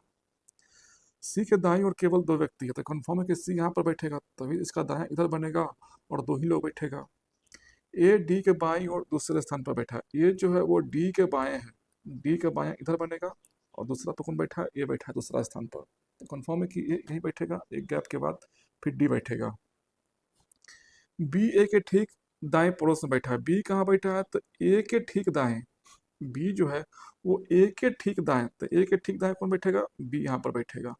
सी के दाईं ओर केवल दो व्यक्ति है, तो कंफर्म है कि सी यहाँ पर बैठेगा, तभी इसका दायां इधर बनेगा और दो ही लोग बैठेगा। ए डी के बाईं ओर दूसरे स्थान पर बैठा है, ये जो है वो डी के बाएं है, डी के बाएं इधर बनेगा, और दूसरा पर कौन बैठा है? ए बैठा है दूसरा स्थान पर, तो कंफर्म है कि ए यहीं बैठेगा, एक गैप के बाद फिर डी बैठेगा। बी ए के ठीक दाएं पड़ोस में बैठा है, बी कहाँ बैठा है? तो ए के ठीक दाएं, बी जो है वो ए के ठीक दाएं, तो ए के ठीक दाएं कौन बैठेगा? बी यहाँ पर बैठेगा।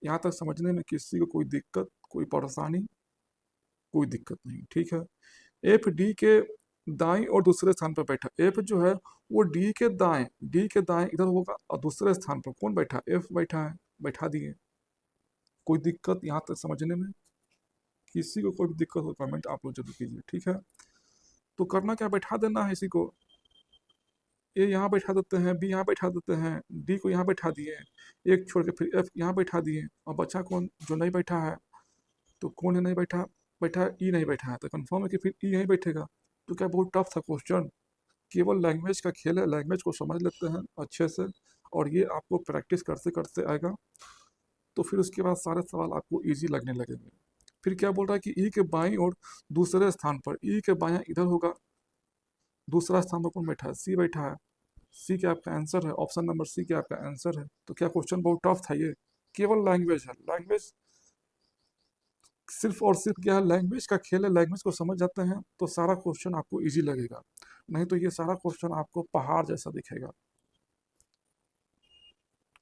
यहाँ तक समझने में किसी को कोई दिक्कत, कोई परेशानी? कोई दिक्कत नहीं, ठीक है। एफ डी के दाएं और दूसरे स्थान पर बैठा, एफ जो है वो डी के दाएं इधर होगा, और दूसरे स्थान पर कौन बैठा? एफ बैठा है, बैठा दिए। कोई दिक्कत यहाँ तक समझने में? किसी को कोई भी दिक्कत हो कमेंट आप लोग जरूर कीजिए, ठीक है। तो करना क्या, बैठा देना है इसी को। ए यहाँ बैठा देते हैं, बी यहाँ बैठा देते हैं, डी को यहाँ बैठा दिए, एक छोड़ के फिर एफ यहाँ बैठा दिए, और बचा कौन जो नहीं बैठा है? तो कौन है नहीं बैठा? बैठा ई नहीं बैठा है, तो कंफर्म है कि फिर ई यहीं बैठेगा। तो क्या बहुत टफ था क्वेश्चन? केवल लैंग्वेज का खेल है, लैंग्वेज को समझ लेते हैं अच्छे से, और ये आपको प्रैक्टिस करते करते आएगा, तो फिर उसके बाद सारे सवाल आपको इजी लगने लगेंगे। फिर क्या बोल रहा है कि ई के बाईं और दूसरे स्थान पर, ई के बायां इधर होगा, दूसरा स्थान पर कौन बैठा है? सी बैठा है। सी क्या आपका आंसर है? ऑप्शन नंबर सी क्या आपका आंसर है। तो क्या क्वेश्चन बहुत टफ था ये? केवल लैंग्वेज है, लैंग्वेज सिर्फ और सिर्फ क्या है, लैंग्वेज का खेल है। लैंग्वेज को समझ जाते हैं तो सारा क्वेश्चन आपको इजी लगेगा, नहीं तो ये सारा क्वेश्चन आपको पहाड़ जैसा दिखेगा।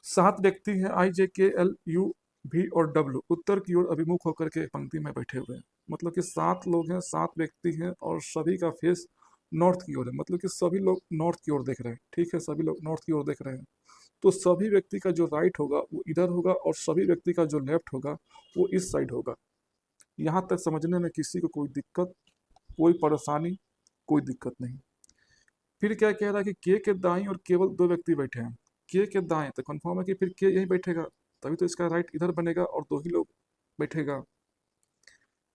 सात व्यक्ति हैं आई जे के एल यू भी और डब्ल्यू, उत्तर की ओर अभिमुख होकर के पंक्ति में बैठे हुए हैं। मतलब कि सात लोग हैं, सात व्यक्ति हैं, और सभी का फेस नॉर्थ की ओर है, मतलब कि सभी लोग नॉर्थ की ओर देख रहे हैं, ठीक है, सभी लोग नॉर्थ की ओर देख रहे हैं। तो सभी व्यक्ति का जो राइट होगा वो इधर होगा, और सभी व्यक्ति का जो लेफ्ट होगा वो इस साइड होगा। यहाँ तक समझने में किसी को कोई दिक्कत, कोई परेशानी, कोई दिक्कत नहीं। फिर क्या कह रहा है कि के दाईं और केवल दो व्यक्ति बैठे हैं, के दाएं, तो कंफर्म है कि फिर के यहीं बैठेगा, तभी तो इसका राइट इधर बनेगा और दो ही लोग बैठेगा।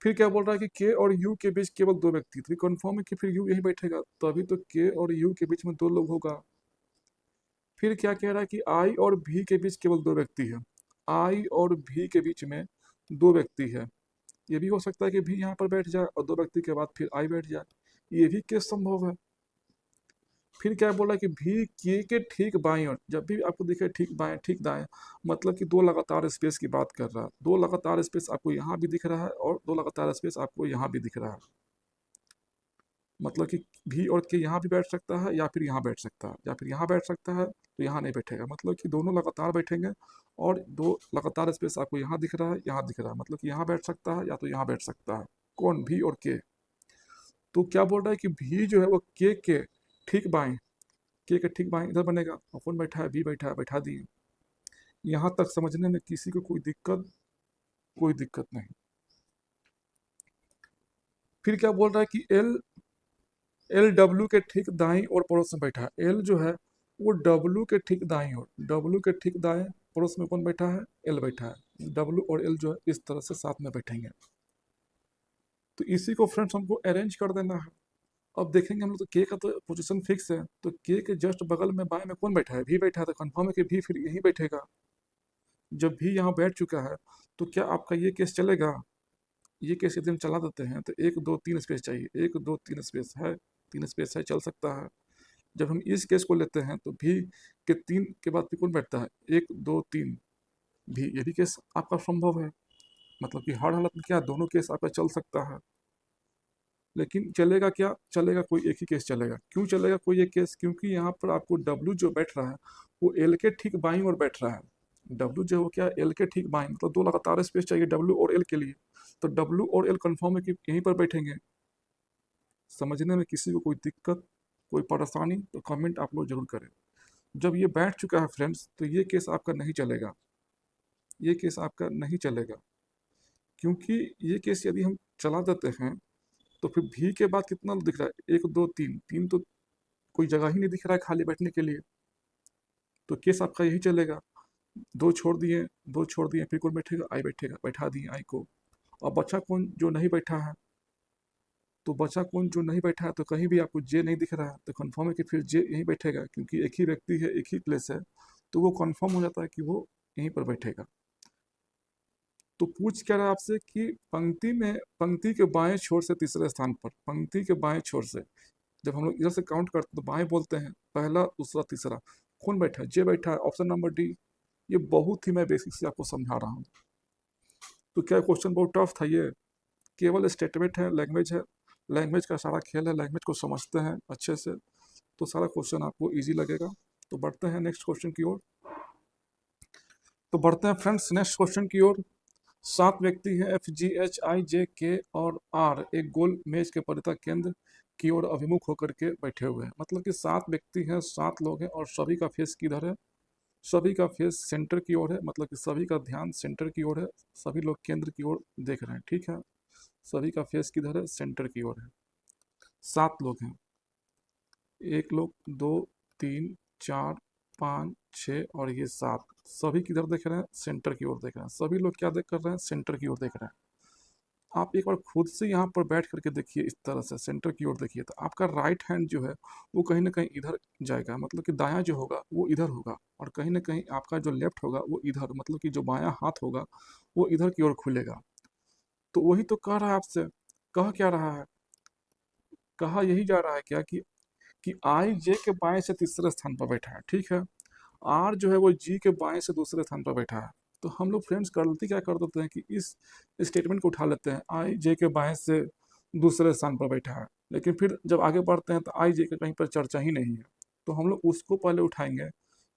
फिर क्या बोल रहा है कि के और यू के बीच केवल दो व्यक्ति, तो कंफर्म है कि फिर यू यहीं बैठेगा, तभी तो के और यू के बीच में दो लोग होगा। फिर क्या कह रहा है कि आई और भी के बीच केवल दो व्यक्ति है, आई और भी के बीच में दो व्यक्ति है। ये भी हो सकता है कि भी यहाँ पर बैठ जाए और दो व्यक्ति के बाद फिर आई बैठ जाए, ये भी केस संभव है। फिर क्या बोला कि भी के ठीक बाईं ओर, जब भी आपको दिखे ठीक बाएं ठीक दाएं, मतलब कि दो लगातार स्पेस की बात कर रहा है। दो लगातार स्पेस आपको यहाँ भी दिख रहा है और दो लगातार स्पेस आपको यहाँ भी दिख रहा है। मतलब कि भी और के यहाँ भी बैठ सकता है या फिर यहाँ बैठ सकता है या फिर यहाँ बैठ सकता है तो यहाँ नहीं बैठेगा, मतलब कि दोनों लगातार बैठेंगे। और दो लगातार स्पेस आपको यहाँ दिख रहा है, यहाँ दिख रहा है, मतलब कि यहाँ बैठ सकता है या तो यहाँ बैठ सकता है। कौन? भी और के। तो क्या बोल रहा है कि भी जो है वो के ठीक बाएं, के ठीक बाएं इधर बनेगा, और कौन बैठा है? भी बैठा है, बैठा दिए। यहाँ तक समझने में किसी को कोई दिक्कत? कोई दिक्कत नहीं। फिर क्या बोल रहा है कि एल एल डब्ल्यू के ठीक दाईं और पड़ोस में बैठा है। एल जो है वो डब्ल्यू के ठीक दाईं ओर, डब्ल्यू के ठीक दाएं पड़ोस में कौन बैठा है? एल बैठा है। डब्ल्यू और एल जो है इस तरह से साथ में बैठेंगे। तो इसी को फ्रेंड्स हमको अरेंज कर देना है। अब देखेंगे हम लोग, तो के का तो पोजीशन फिक्स है, तो के जस्ट बगल में बाएं में कौन बैठा है? भी बैठा है, तो कंफर्म है कि भी फिर यहीं बैठेगा। जब भी यहाँ बैठ चुका है तो क्या आपका ये केस चलेगा? ये केस यदि हम चला देते हैं तो एक दो तीन स्पेस चाहिए, एक दो तीन स्पेस है, तीन स्पेस है, चल सकता है। जब हम इस केस को लेते हैं तो भी के तीन के बाद भी कौन बैठता है? एक दो तीन भी, ये भी केस आपका संभव है। मतलब कि हर हालत में क्या दोनों केस आपका चल सकता है। लेकिन चलेगा क्या? चलेगा कोई एक ही केस चलेगा। क्यों चलेगा कोई एक केस? क्योंकि यहाँ पर आपको डब्ल्यू जो बैठ रहा है वो एल के ठीक बाईं ओर बैठ रहा है। डब्ल्यू जो है वो क्या? एल के ठीक बाईं, मतलब दो लगातार स्पेस चाहिए डब्ल्यू और एल के लिए। तो डब्ल्यू और एल कन्फर्म है कि यहीं पर बैठेंगे। समझने में किसी को कोई दिक्कत, कोई परेशानी, तो कमेंट आप लोग जरूर करें। जब ये बैठ चुका है फ्रेंड्स तो ये केस आपका नहीं चलेगा, ये केस आपका नहीं चलेगा। क्योंकि ये केस यदि हम चला देते हैं तो फिर भी के बाद कितना दिख रहा है? एक दो तीन, तीन तो कोई जगह ही नहीं दिख रहा है खाली बैठने के लिए। तो केस आपका यही चलेगा। दो छोड़ दिए, दो छोड़ दिए, फिर कौन बैठेगा? आई बैठेगा, बैठा दिए आई को। और बचा कौन? जो नहीं बैठा है। तो बचा कौन? जो नहीं बैठा है। तो कहीं भी आपको जे नहीं दिख रहा है तो कंफर्म है कि फिर जे यहीं बैठेगा, क्योंकि एक ही व्यक्ति है, एक ही प्लेस है। तो वो कंफर्म हो जाता है कि वो यहीं पर बैठेगा। तो पूछ क्या रहा है आपसे कि पंक्ति में, पंक्ति के बाएं छोर से तीसरे स्थान पर, पंक्ति के बाएं छोर से जब हम लोग इधर से काउंट करते हैं तो बाएं बोलते हैं, पहला दूसरा तीसरा। कौन बैठा है? जे बैठा है, ऑप्शन नंबर डी। ये बहुत ही मैं बेसिक से आपको समझा रहा हूँ। तो क्या क्वेश्चन बहुत टफ था ये? केवल स्टेटमेंट है, लैंग्वेज है, लैंग्वेज का सारा खेल है, लैंग्वेज को समझते हैं अच्छे से तो सारा क्वेश्चन आपको ईजी लगेगा। तो बढ़ते हैं नेक्स्ट क्वेश्चन की ओर। तो बढ़ते हैं फ्रेंड्स नेक्स्ट क्वेश्चन की ओर। सात व्यक्ति हैं, एफ जी एच आई जे के और आर एक गोल मेज के परितः केंद्र की ओर अभिमुख होकर के बैठे हुए हैं। मतलब कि सात व्यक्ति हैं, सात लोग हैं और सभी का फेस किधर है? सभी का फेस सेंटर की ओर है, मतलब कि सभी का ध्यान सेंटर की ओर है। सभी लोग केंद्र की ओर देख रहे हैं, ठीक है। सभी का फेस किधर है? सेंटर की ओर है। सात लोग हैं, एक लोग, दो, तीन, चार, पाँच, छः और ये सात। सभी किधर देख रहे हैं? सेंटर की ओर देख रहे हैं। सभी लोग क्या देख कर रहे हैं? सेंटर की ओर देख रहे हैं। आप एक बार खुद से यहाँ पर बैठ करके देखिए, इस तरह से सेंटर की ओर देखिए, तो आपका राइट हैंड जो है वो कहीं ना कहीं इधर जाएगा, मतलब कि दायां जो होगा वो इधर होगा, और कहीं ना कहीं आपका जो लेफ्ट होगा वो इधर, मतलब कि जो बायां हाथ होगा वो इधर की ओर खुलेगा। तो वही तो कह रहा है आपसे। कह क्या रहा है? कहा यही जा रहा है क्या कि आई जे के बाएं से तीसरे स्थान पर बैठा है, ठीक है। आर जो है वो जी के बाएं से दूसरे स्थान पर बैठा है। तो हम लोग फ्रेंड्स गलती क्या कर देते हैं कि इस स्टेटमेंट को उठा लेते हैं, आई जे के बाएं से दूसरे स्थान पर बैठा है, लेकिन फिर जब आगे बढ़ते हैं तो आई जे का कहीं पर चर्चा ही नहीं है। तो हम लोग उसको पहले उठाएंगे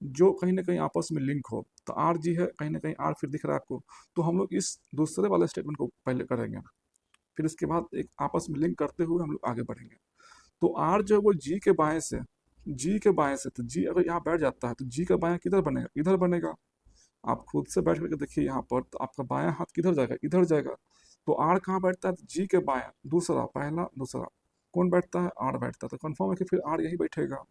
जो कहीं ना कहीं आपस में लिंक हो। तो आर जी है, कहीं ना कहीं आर फिर दिख रहा है आपको, तो हम लोग इस दूसरे वाले स्टेटमेंट को पहले करेंगे, फिर इसके बाद एक आपस में लिंक करते हुए हम लोग आगे बढ़ेंगे। तो आर जो है वो जी के बाएं से, जी के बाएं से, तो जी अगर यहाँ बैठ जाता है तो जी का बायां किधर बनेगा? इधर बनेगा। आप खुद से बैठ करके देखिए यहाँ पर, तो आपका बायां हाथ किधर जाएगा? इधर जाएगा। तो आर कहाँ बैठता है? जी के बायां, दूसरा, पहला दूसरा। कौन बैठता है? आर बैठता है। तो कन्फर्म है कि फिर आर यही बैठेगा।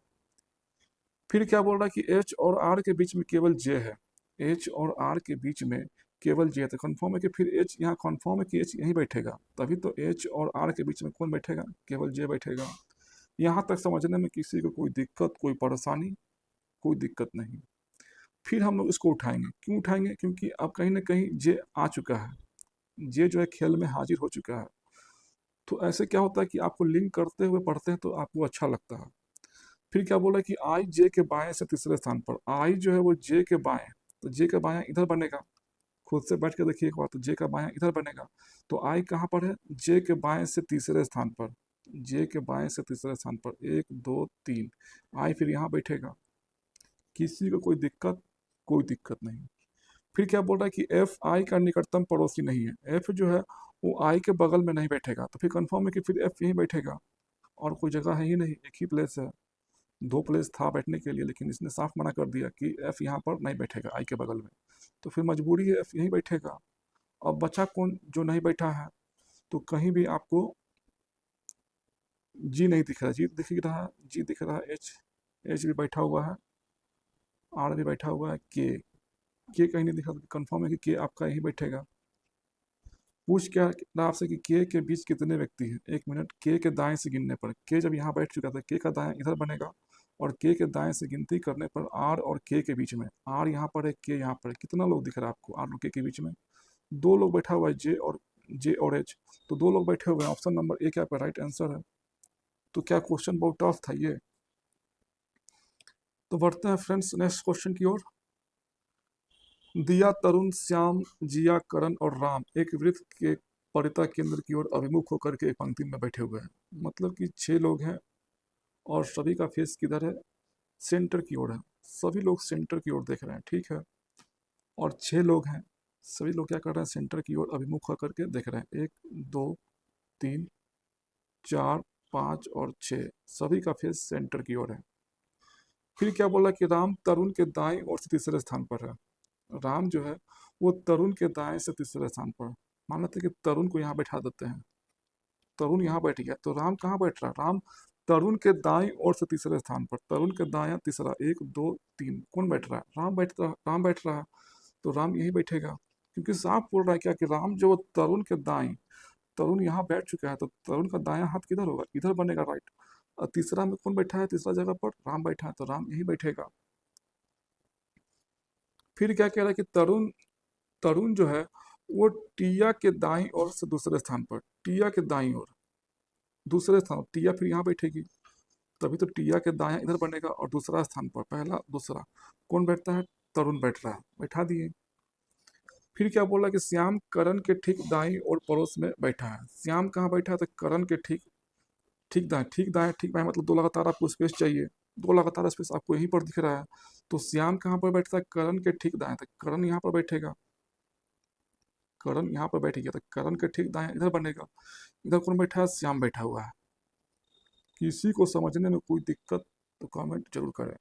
फिर क्या बोल रहा है कि एच और आर के बीच में केवल जे है, एच और आर के बीच में केवल जे है। तो कन्फर्म है कि फिर एच यहाँ, कन्फर्म है कि एच यहीं बैठेगा। तभी तो एच और आर के बीच में कौन बैठेगा? केवल जे बैठेगा। यहाँ तक समझने में किसी को कोई दिक्कत, कोई परेशानी? कोई दिक्कत नहीं। फिर हम लोग इसको उठाएंगे। क्यों उठाएंगे? क्योंकि अब कहीं ना कहीं जे आ चुका है, जे जो है खेल में हाजिर हो चुका है। तो ऐसे क्या होता है कि आपको लिंक करते हुए पढ़ते हैं तो आपको अच्छा लगता है। फिर क्या बोला कि आई जे के बाएं से तीसरे स्थान पर, आई जो है वो जे के बाएं, तो जे का बायां इधर बनेगा, खुद से बैठ के देखिए एक बार, तो जे का बायां इधर बनेगा, तो आई कहाँ पर है, जे के बाएं से तीसरे स्थान पर, जे के बाएं से तीसरे स्थान पर, 1 2 3, आई फिर यहाँ बैठेगा, किसी को कोई दिक्कत, कोई दिक्कत नहीं। फिर क्या बोल रहा है कि एफ आई का निकटतम पड़ोसी नहीं है, एफ जो है वो आई के बगल में नहीं बैठेगा, तो फिर कंफर्म है कि फिर एफ यहीं बैठेगा, और कोई जगह है ही नहीं, एक ही प्लेस है, दो प्लेस था बैठने के लिए, लेकिन इसने साफ मना कर दिया कि एफ यहाँ पर नहीं बैठेगा आई के बगल में, तो फिर मजबूरी है एफ यहीं बैठेगा। अब बचा कौन जो नहीं बैठा है, तो कहीं भी आपको जी नहीं दिख रहा, जी दिख रहा, जी दिख रहा है, एच, एच भी बैठा हुआ है, आर भी बैठा हुआ है, के कहीं नहीं दिखा, कंफर्म है कि के आपका यहीं बैठेगा। पूछ क्या रहा आपसे कि के बीच कितने व्यक्ति हैं, 1 मिनट, के दाएं से गिनने पर, के जब यहाँ बैठ चुका था, के का दाएं इधर बनेगा, और के दाएं से गिनती करने पर आर और के बीच में, आर यहाँ पर है, के यहाँ पर है, कितना लोग दिख रहा है आपको आर और के बीच में, दो लोग बैठा हुआ है, जे और एच, तो दो लोग बैठे हुए हैं, ऑप्शन नंबर ए क्या आपका राइट आंसर है। तो क्या क्वेश्चन बहुत टफ था ये। तो बढ़ते हैं फ्रेंड्स नेक्स्ट क्वेश्चन की ओर। दिया, तरुण, श्याम, जिया, करण और राम एक वृत्त के परिता केंद्र की ओर अभिमुख होकर के एक पंक्ति में बैठे हुए हैं, मतलब कि 6 लोग हैं, और सभी का फेस किधर है, सेंटर की ओर है, सभी लोग सेंटर की ओर देख रहे हैं, ठीक है, और 6 लोग हैं, सभी लोग क्या कर रहे हैं, सेंटर की ओर अभिमुख होकर के देख रहे हैं, 1 2 3 4 5 और 6, सभी का फेस सेंटर की ओर है। फिर क्या बोला कि राम तरुण के दाएं ओर से तीसरे स्थान पर है, राम जो है वो तरुण के दाएं से तीसरे स्थान पर, मान लेते हैं कि तरुण को यहाँ बैठा देते हैं, तरुण यहाँ बैठ गया, तो राम कहाँ बैठ रहा है, राम तरुण के दाएं ओर से तीसरे स्थान पर, तरुण के दाया तीसरा, 1 2 3, कौन बैठ रहा है, राम बैठ रहा है, तो राम यही बैठेगा, क्योंकि साफ बोल रहा है क्या कि राम जो तरुण के दाएं, तरुण यहाँ बैठ चुका है, तो तरुण का दायां हाथ किधर होगा, इधर बनेगा, राइट, और तीसरा में कौन बैठा है, तीसरा जगह पर राम बैठा है, तो राम यही बैठेगा। फिर क्या कह रहा है कि तरुण, तरुण जो है वो टिया के दाईं ओर से दूसरे स्थान पर, टिया के दाईं ओर दूसरे स्थान, टिया फिर यहाँ बैठेगी, तभी तो टिया के दायां इधर बनेगा, और दूसरा स्थान पर, पहला दूसरा कौन बैठता है, तरुण बैठ रहा है, बैठा दिए। फिर क्या बोला कि श्याम करण के ठीक दाईं और पड़ोस में बैठा है, श्याम कहाँ बैठा है, तो करण के ठीक, ठीक दाएं, ठीक दाएं, ठीक बाएं, मतलब दो लगातार आपको स्पेस चाहिए, दो लगातार स्पेस आपको यहीं पर दिख रहा है, तो श्याम कहाँ पर बैठता है, करण के ठीक दाएं, तो करण यहाँ पर बैठेगा, करण यहाँ पर बैठ गया, तो करण के ठीक दाएं इधर बनेगा, इधर कौन बैठा है, श्याम बैठा हुआ है। किसी को समझने में कोई दिक्कत तो कमेंट जरूर करें।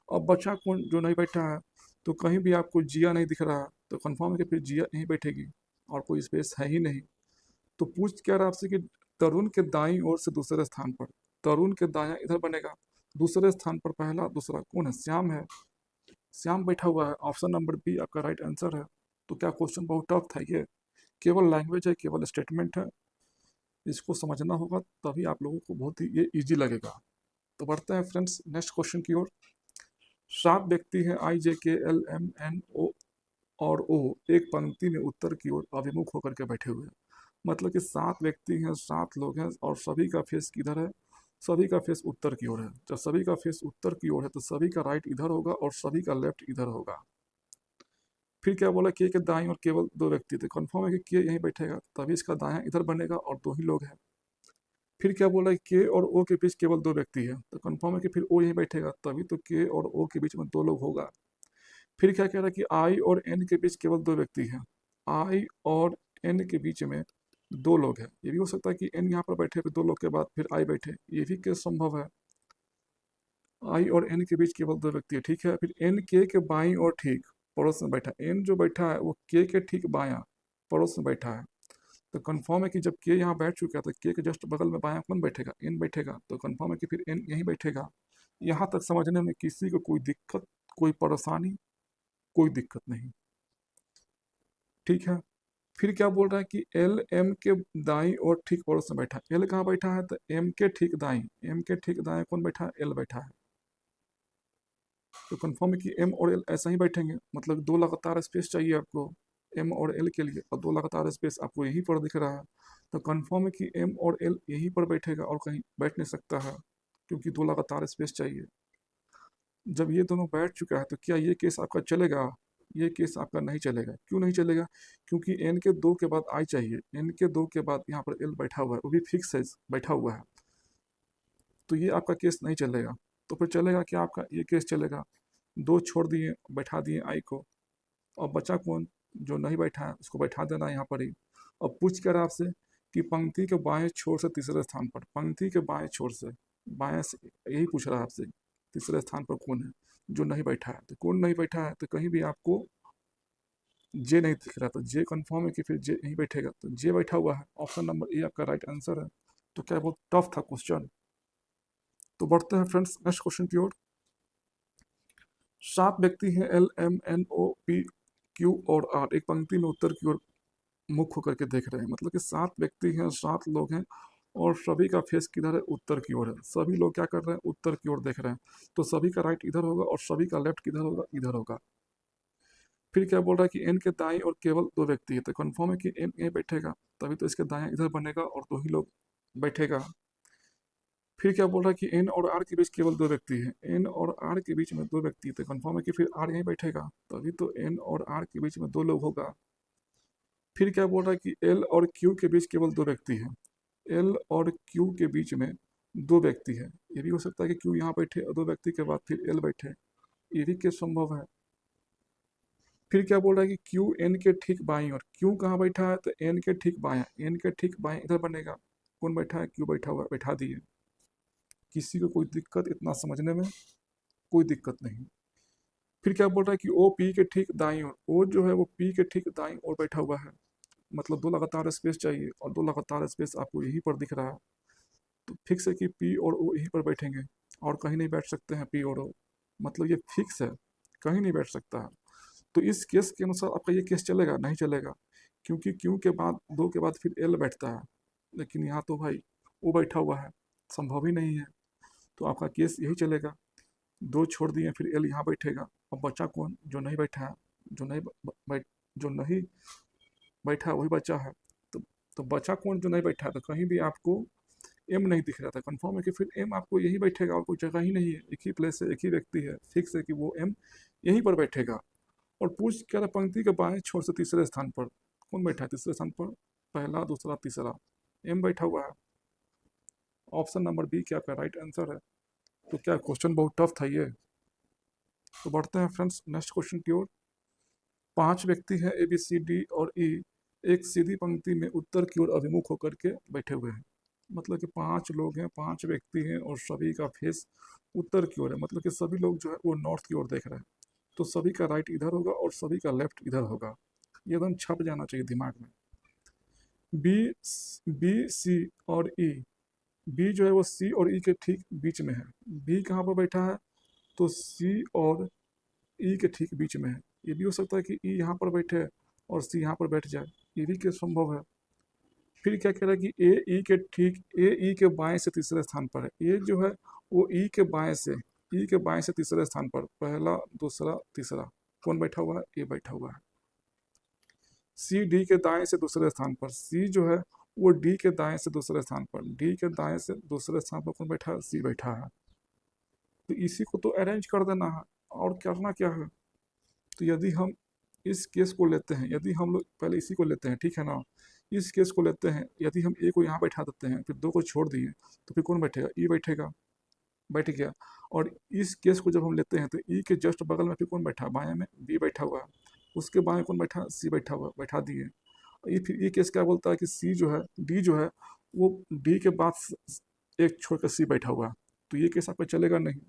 अब बचा कौन जो नहीं बैठा है, तो कहीं भी आपको जिया नहीं दिख रहा, तो कंफर्म है कि फिर जिया यहीं बैठेगी, और कोई स्पेस है ही नहीं। तो पूछ क्या रहा आपसे कि तरुण के दाईं ओर से दूसरे स्थान पर, तरुण के दायां इधर बनेगा, दूसरे स्थान पर पहला दूसरा कौन है, श्याम है, श्याम बैठा हुआ है, ऑप्शन नंबर बी आपका राइट आंसर है। तो क्या क्वेश्चन बहुत टफ था ये, केवल लैंग्वेज है, केवल स्टेटमेंट है, इसको समझना होगा, तभी आप लोगों को बहुत ही ये इजी लगेगा। तो बढ़ते हैं फ्रेंड्स नेक्स्ट क्वेश्चन की ओर। 7 व्यक्ति हैं, आई जे के एल एम एन ओ और ओ एक पंक्ति में उत्तर की ओर अभिमुख होकर के बैठे हुए हैं, मतलब कि 7 व्यक्ति हैं, 7 लोग हैं, और सभी का फेस किधर है, सभी का फेस उत्तर की ओर है, जब सभी का फेस उत्तर की ओर है तो सभी का राइट इधर होगा और सभी का लेफ्ट इधर होगा। फिर क्या बोला, के दाएं और केवल 2 व्यक्ति थे, कंफर्म है कि के यहीं बैठेगा, तभी इसका दायां इधर बनेगा, और 2 ही लोग हैं। फिर क्या बोला, के और ओ के बीच केवल 2 व्यक्ति है, तो कंफर्म है कि फिर ओ यहीं बैठेगा, तभी तो के और ओ के बीच में 2 लोग होगा। फिर क्या कह रहा है कि आई और एन के बीच केवल 2 व्यक्ति हैं, आई और एन के बीच में 2 लोग हैं, ये भी हो सकता है कि एन यहाँ पर बैठे फिर 2 लोग के बाद फिर आई बैठे, ये भी केस संभव है। आई और एन के बीच केवल 2 व्यक्ति है, ठीक है, फिर एन के बाईं और ठीक पड़ोस में बैठा, एन जो बैठा है वो के ठीक बायां पड़ोस में बैठा है, तो कंफर्म है कि जब के यहाँ बैठ चुका है तो के जस्ट बगल में बायां कौन बैठेगा, एन बैठेगा, तो कंफर्म है कि फिर एन यहीं बैठेगा। यहाँ तक समझने में किसी को कोई दिक्कत, कोई परेशानी, कोई दिक्कत नहीं, ठीक है। फिर क्या बोल रहा है कि एल एम के दाईं और ठीक पड़ोस में बैठा, एल कहाँ बैठा है, तो एम के ठीक दाईं, एम के ठीक दाएं कौन बैठा है, एल बैठा है, तो कंफर्म है कि एम और एल ऐसा ही बैठेंगे, मतलब दो लगातार स्पेस चाहिए आपको एम और एल के लिए, और दो लगातार स्पेस आपको यहीं पर दिख रहा है, तो कंफर्म है कि एम और एल यहीं पर बैठेगा और कहीं बैठ नहीं सकता है। क्योंकि 2 लगातार स्पेस चाहिए। जब ये दोनों बैठ चुका है तो क्या ये केस आपका चलेगा? ये केस आपका नहीं चलेगा। क्यों नहीं चलेगा? क्योंकि n के 2 के बाद I चाहिए। n के 2 के बाद यहाँ पर l बैठा हुआ है, वो भी फिक्स है, बैठा हुआ है। तो ये आपका केस नहीं चलेगा। तो फिर चलेगा क्या आपका? ये केस चलेगा। 2 छोड़ दिए, बैठा दिए I को, और बचा कौन? जो नहीं बैठा है उसको बैठा देना यहाँ पर ही। अब पूछ कर आपसे कि पंक्ति के बाएं छोर से तीसरे स्थान पर, पंक्ति के बाएं छोर से, बाएं से, यही पूछ रहा है आपसे, तीसरे स्थान पर कौन है जो नहीं बैठा है? तो कौन नहीं बैठा है? तो कहीं भी आपको जे नहीं दिख रहा, तो जे कंफर्म है कि फिर जे नहीं बैठेगा, तो जे बैठा हुआ है। ऑप्शन नंबर ए आपका राइट आंसर है। तो क्या बहुत टफ था क्वेश्चन? तो बढ़ते हैं फ्रेंड्स नेक्स्ट क्वेश्चन की ओर। 7 व्यक्ति हैं, L M N O P Q और आर, एक पंक्ति में उत्तर की ओर मुख होकर के देख रहे हैं। मतलब कि 7 व्यक्ति हैं, 7 लोग हैं, और सभी का फेस किधर है? उत्तर की ओर है। सभी लोग क्या कर रहे हैं? उत्तर की ओर देख रहे हैं। तो सभी का राइट इधर होगा और सभी का लेफ्ट किधर होगा? इधर होगा। फिर क्या बोल रहा है कि एन के दाएं और केवल 2 व्यक्ति है, तो कन्फर्म है कि एन ए बैठेगा, तभी तो इसके दाएं इधर बनेगा और 2 ही लोग बैठेगा। फिर क्या बोल रहा है कि एन और आर के बीच केवल 2 व्यक्ति हैं, एन और आर के बीच में 2 व्यक्ति है, तो कन्फर्म है कि फिर आर यहीं बैठेगा, तभी तो एन और आर के बीच में 2 लोग होगा। फिर क्या बोल रहा है कि एल और क्यू के बीच केवल 2 व्यक्ति हैं, एल और क्यू के बीच में 2 व्यक्ति हैं। ये भी हो सकता है कि क्यू यहाँ बैठे और 2 व्यक्ति के बाद फिर एल बैठे, ये भी केस संभव है। फिर क्या बोल रहा है कि क्यू एन के ठीक बाईं ओर, क्यू कहाँ बैठा है? तो एन के ठीक बायां, एन के ठीक बाएं इधर बनेगा। कौन बैठा है? क्यू बैठा हुआ, बैठा दिए। किसी को कोई दिक्कत इतना समझने में? कोई दिक्कत नहीं। फिर क्या बोल रहा है कि ओ पी के ठीक दाईं ओर, ओ जो है वो पी के ठीक दाईं ओर बैठा हुआ है। मतलब 2 लगातार स्पेस चाहिए, और 2 लगातार स्पेस आपको यहीं पर दिख रहा है। तो फिक्स है कि पी और ओ यहीं पर बैठेंगे, और कहीं नहीं बैठ सकते हैं पी और ओ। मतलब ये फिक्स है, कहीं नहीं बैठ सकता है। तो इस केस के अनुसार आपका ये केस चलेगा? नहीं चलेगा, क्योंकि क्यू के बाद 2 के बाद फिर एल बैठता है, लेकिन यहाँ तो भाई ओ बैठा हुआ है, संभव ही नहीं है। तो आपका केस यही चलेगा। 2 छोड़ दिए, फिर एल यहाँ बैठेगा, और बचा कौन? जो नहीं बैठा है, जो नहीं बैठ जो नहीं बैठा वही बचा है। तो तो बचा कौन जो नहीं बैठा है? तो कहीं भी आपको एम नहीं दिख रहा था। कंफर्म है कि फिर एम आपको यहीं बैठेगा, और कोई जगह ही नहीं है, एक ही प्लेस है, एक ही व्यक्ति है, फिक्स है कि वो एम यहीं पर बैठेगा। और पूछ क्या रहा? पंक्ति के बाएं छोर से तीसरे स्थान पर कौन बैठा है? तीसरे स्थान पर पहला, दूसरा, तीसरा, एम बैठा हुआ है। ऑप्शन नंबर बी क्या आपका राइट आंसर है। तो क्या क्वेश्चन बहुत टफ था ये? तो बढ़ते हैं फ्रेंड्स नेक्स्ट क्वेश्चन की ओर। 5 व्यक्ति हैं, ए बी सी डी और ई, एक सीधी पंक्ति में उत्तर की ओर अभिमुख होकर के बैठे हुए हैं। मतलब कि 5 लोग हैं, 5 व्यक्ति हैं, और सभी का फेस उत्तर की ओर है। मतलब कि सभी लोग जो है वो नॉर्थ की ओर देख रहे हैं। तो सभी का राइट इधर होगा और सभी का लेफ्ट इधर होगा। ये एकदम छप जाना चाहिए दिमाग में। बी बी सी और ई, बी जो है वो सी और ई के ठीक बीच में है। बी कहाँ पर बैठा है? तो सी और ई के ठीक बीच में है। ये भी हो सकता है कि ई यहाँ पर बैठे और सी यहाँ पर बैठ जाए, ये भी केस संभव है। फिर क्या कह रहा है कि ए ई के बाएं से तीसरे स्थान पर है। ए जो है वो ई के बाएं से, ई के बाएं से तीसरे स्थान पर, पहला, दूसरा, तीसरा, कौन बैठा हुआ है? ए बैठा हुआ है। सी डी के दाएं से दूसरे स्थान पर, सी जो है वो डी के दाएं से दूसरे स्थान पर, डी के दाएं से दूसरे स्थान पर कौन बैठा है? सी बैठा है। तो इसी को तो अरेंज कर देना है, और करना क्या है? तो यदि हम इस केस को लेते हैं, यदि हम लोग पहले इसी को लेते हैं, ठीक है ना, इस केस को लेते हैं, यदि हम ए को यहाँ बैठा देते हैं, फिर 2 को छोड़ दिए, तो फिर कौन बैठेगा? ई बैठेगा, बैठ गया। और इस केस को जब हम लेते हैं तो ई के जस्ट बगल में फिर कौन बैठा? बाएं में बी बैठा हुआ है, उसके बाएं कौन बैठा? सी बैठा हुआ, बैठा दिए। ये फिर ये केस क्या बोलता है कि सी जो है, डी जो है वो डी के बाद एक छोड़ कर सी बैठा हुआ है। तो ये केस आपका चलेगा नहीं,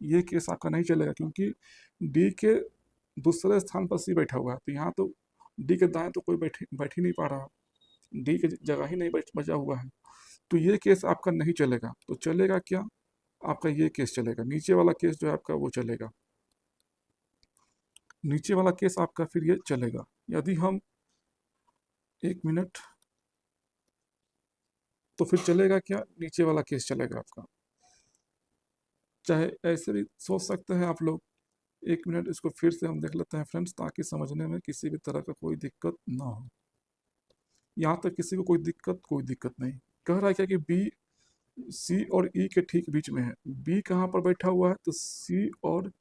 ये केस आपका नहीं चलेगा, क्योंकि डी के दूसरे स्थान पर सी बैठा हुआ है। तो यहाँ तो डी के दाएं तो कोई बैठ ही नहीं पा रहा, डी की जगह ही नहीं बचा हुआ है। तो ये केस आपका नहीं चलेगा। तो चलेगा क्या? आपका ये केस चलेगा, नीचे वाला केस जो है आपका वो चलेगा, नीचे वाला केस आपका फिर ये चलेगा। यदि हम, एक मिनट, तो फिर चलेगा क्या? नीचे वाला केस चलेगा आपका। चाहे ऐसे भी सोच सकते हैं आप लोग। एक मिनट, इसको फिर से हम देख लेते हैं फ्रेंड्स, ताकि समझने में किसी भी तरह का कोई दिक्कत ना हो। यहाँ तक किसी को कोई दिक्कत नहीं। कह रहा है क्या कि बी सी और ई के ठीक बीच में है। बी कहाँ पर बैठा हुआ है? तो सी और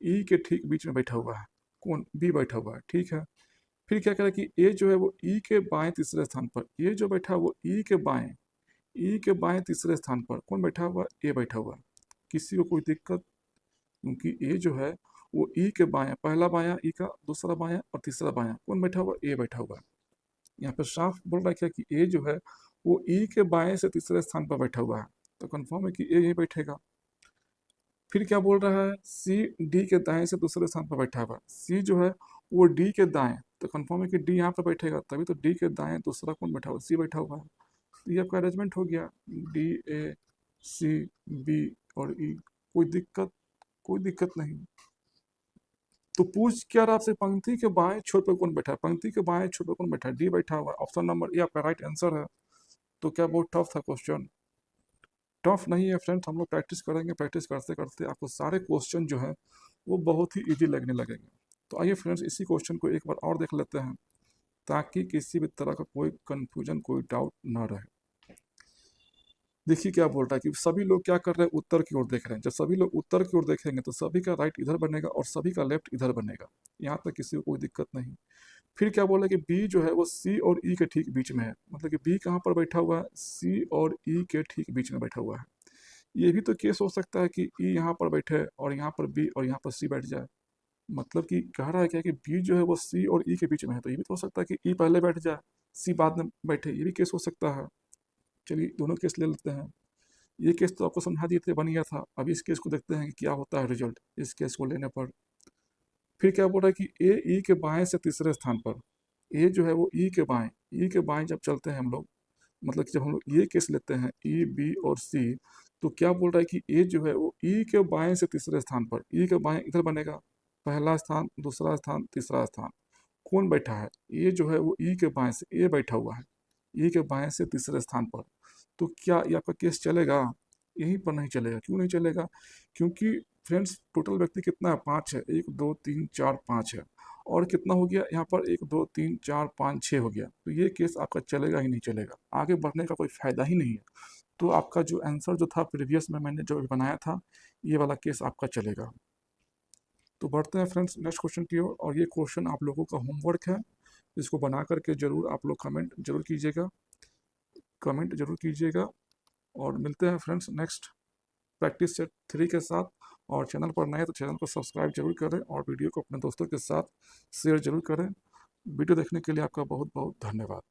ई के ठीक बीच में बैठा हुआ है। कौन? बी बैठा हुआ है, ठीक है। फिर क्या करें कि ए जो है वो ई के बाएं तीसरे स्थान पर, ये जो बैठा है वो ई के बाएं, ई के बाएं तीसरे स्थान पर कौन बैठा हुआ है? ए बैठा हुआ है। किसी को कोई दिक्कत? क्योंकि ए जो है वो ई के बाएं, पहला बायां ई का, दूसरा बायां और तीसरा बायां कौन बैठा हुआ? ए बैठा हुआ है। यहाँ पे साफ बोल रहा है क्या कि ए जो है वो ई के बाएं से तीसरे स्थान पर बैठा हुआ है, तो कंफर्म है कि ए यहीं बैठेगा। फिर क्या बोल रहा है? सी डी के दाएं से दूसरे स्थान पर बैठा हुआ है। सी जो है वो डी के दाएं, तो कंफर्म है कि डी यहाँ पर बैठेगा, तभी तो डी के दाएं दूसरा कौन बैठा हुआ? सी बैठा हुआ है। तो ये आपका अरेंजमेंट हो गया, डी ए सी बी और ई। कोई दिक्कत? कोई दिक्कत नहीं। तो पूछ क्या रहा आपसे? पंक्ति के बाएं छोर पर कौन बैठा है? पंक्ति के बाएं छोर पर कौन बैठा है? डी बैठा हुआ है। ऑप्शन नंबर ए आपका राइट आंसर है। तो क्या बहुत टफ था क्वेश्चन? टफ नहीं है फ्रेंड्स, हम लोग प्रैक्टिस करेंगे, प्रैक्टिस करते करते आपको सारे क्वेश्चन जो है वो बहुत ही इजी लगने लगेंगे। तो आइए फ्रेंड्स इसी क्वेश्चन को एक बार और देख लेते हैं, ताकि किसी भी तरह का कोई कंफ्यूजन, कोई डाउट ना रहे। देखिए क्या बोल रहा है कि सभी लोग क्या कर रहे हैं? उत्तर की ओर देख रहे हैं। जब सभी लोग उत्तर की ओर देखेंगे तो सभी का राइट इधर बनेगा और सभी का लेफ्ट इधर बनेगा। यहाँ तक किसी को कोई दिक्कत नहीं। फिर क्या बोला कि बी जो है वो सी और ई के ठीक बीच में है। मतलब कि बी कहाँ पर बैठा हुआ है? सी और ई के ठीक बीच में बैठा हुआ है। ये भी तो केस हो सकता है कि ई यहाँ पर बैठे और यहाँ पर बी और यहाँ पर सी बैठ जाए। मतलब कि कह रहा है क्या कि बी जो है वो सी और ई के बीच में है, तो ये भी तो हो सकता है कि ई पहले बैठ जाए, सी बाद में बैठे, ये भी केस हो सकता है। चलिए दोनों केस ले लेते हैं। ये केस तो आपको समझा दिए थे, बन गया था। अब इस केस को देखते हैं कि क्या होता है रिजल्ट इस केस को लेने पर। फिर क्या बोल रहा है कि ए ई के बाएं से तीसरे स्थान पर। ए जो है वो ई के बाएं, ई के बाएं जब चलते हैं हम लोग, मतलब कि जब हम लोग ये केस लेते हैं ई बी और सी, तो क्या बोल रहा है कि ए जो है वो ई के बाएं से तीसरे स्थान पर, ई के बाएं इधर बनेगा, पहला स्थान, दूसरा स्थान, तीसरा स्थान कौन बैठा है? ए जो है वो ई के बाएं से, ए बैठा हुआ है ई के बाएं से तीसरे स्थान पर। तो क्या ये आपका केस चलेगा? यहीं पर नहीं चलेगा। क्यों नहीं चलेगा? क्योंकि फ्रेंड्स टोटल व्यक्ति कितना है? 5 है। 1 2 3 4 5 है। और कितना हो गया यहाँ पर? 1 2 3 4 5 6 हो गया। तो ये केस आपका चलेगा ही नहीं चलेगा, आगे बढ़ने का कोई फायदा ही नहीं है। तो आपका जो आंसर जो था प्रीवियस में मैंने जो बनाया था, ये वाला केस आपका चलेगा। तो बढ़ते हैं फ्रेंड्स नेक्स्ट क्वेश्चन की ओर, और ये क्वेश्चन आप लोगों का होमवर्क है। इसको बना करके जरूर आप लोग कमेंट जरूर कीजिएगा, कमेंट जरूर कीजिएगा। और मिलते हैं फ्रेंड्स नेक्स्ट प्रैक्टिस सेट 3 के साथ। और चैनल पर नए तो चैनल को सब्सक्राइब जरूर करें और वीडियो को अपने दोस्तों के साथ शेयर जरूर करें। वीडियो देखने के लिए आपका बहुत बहुत धन्यवाद।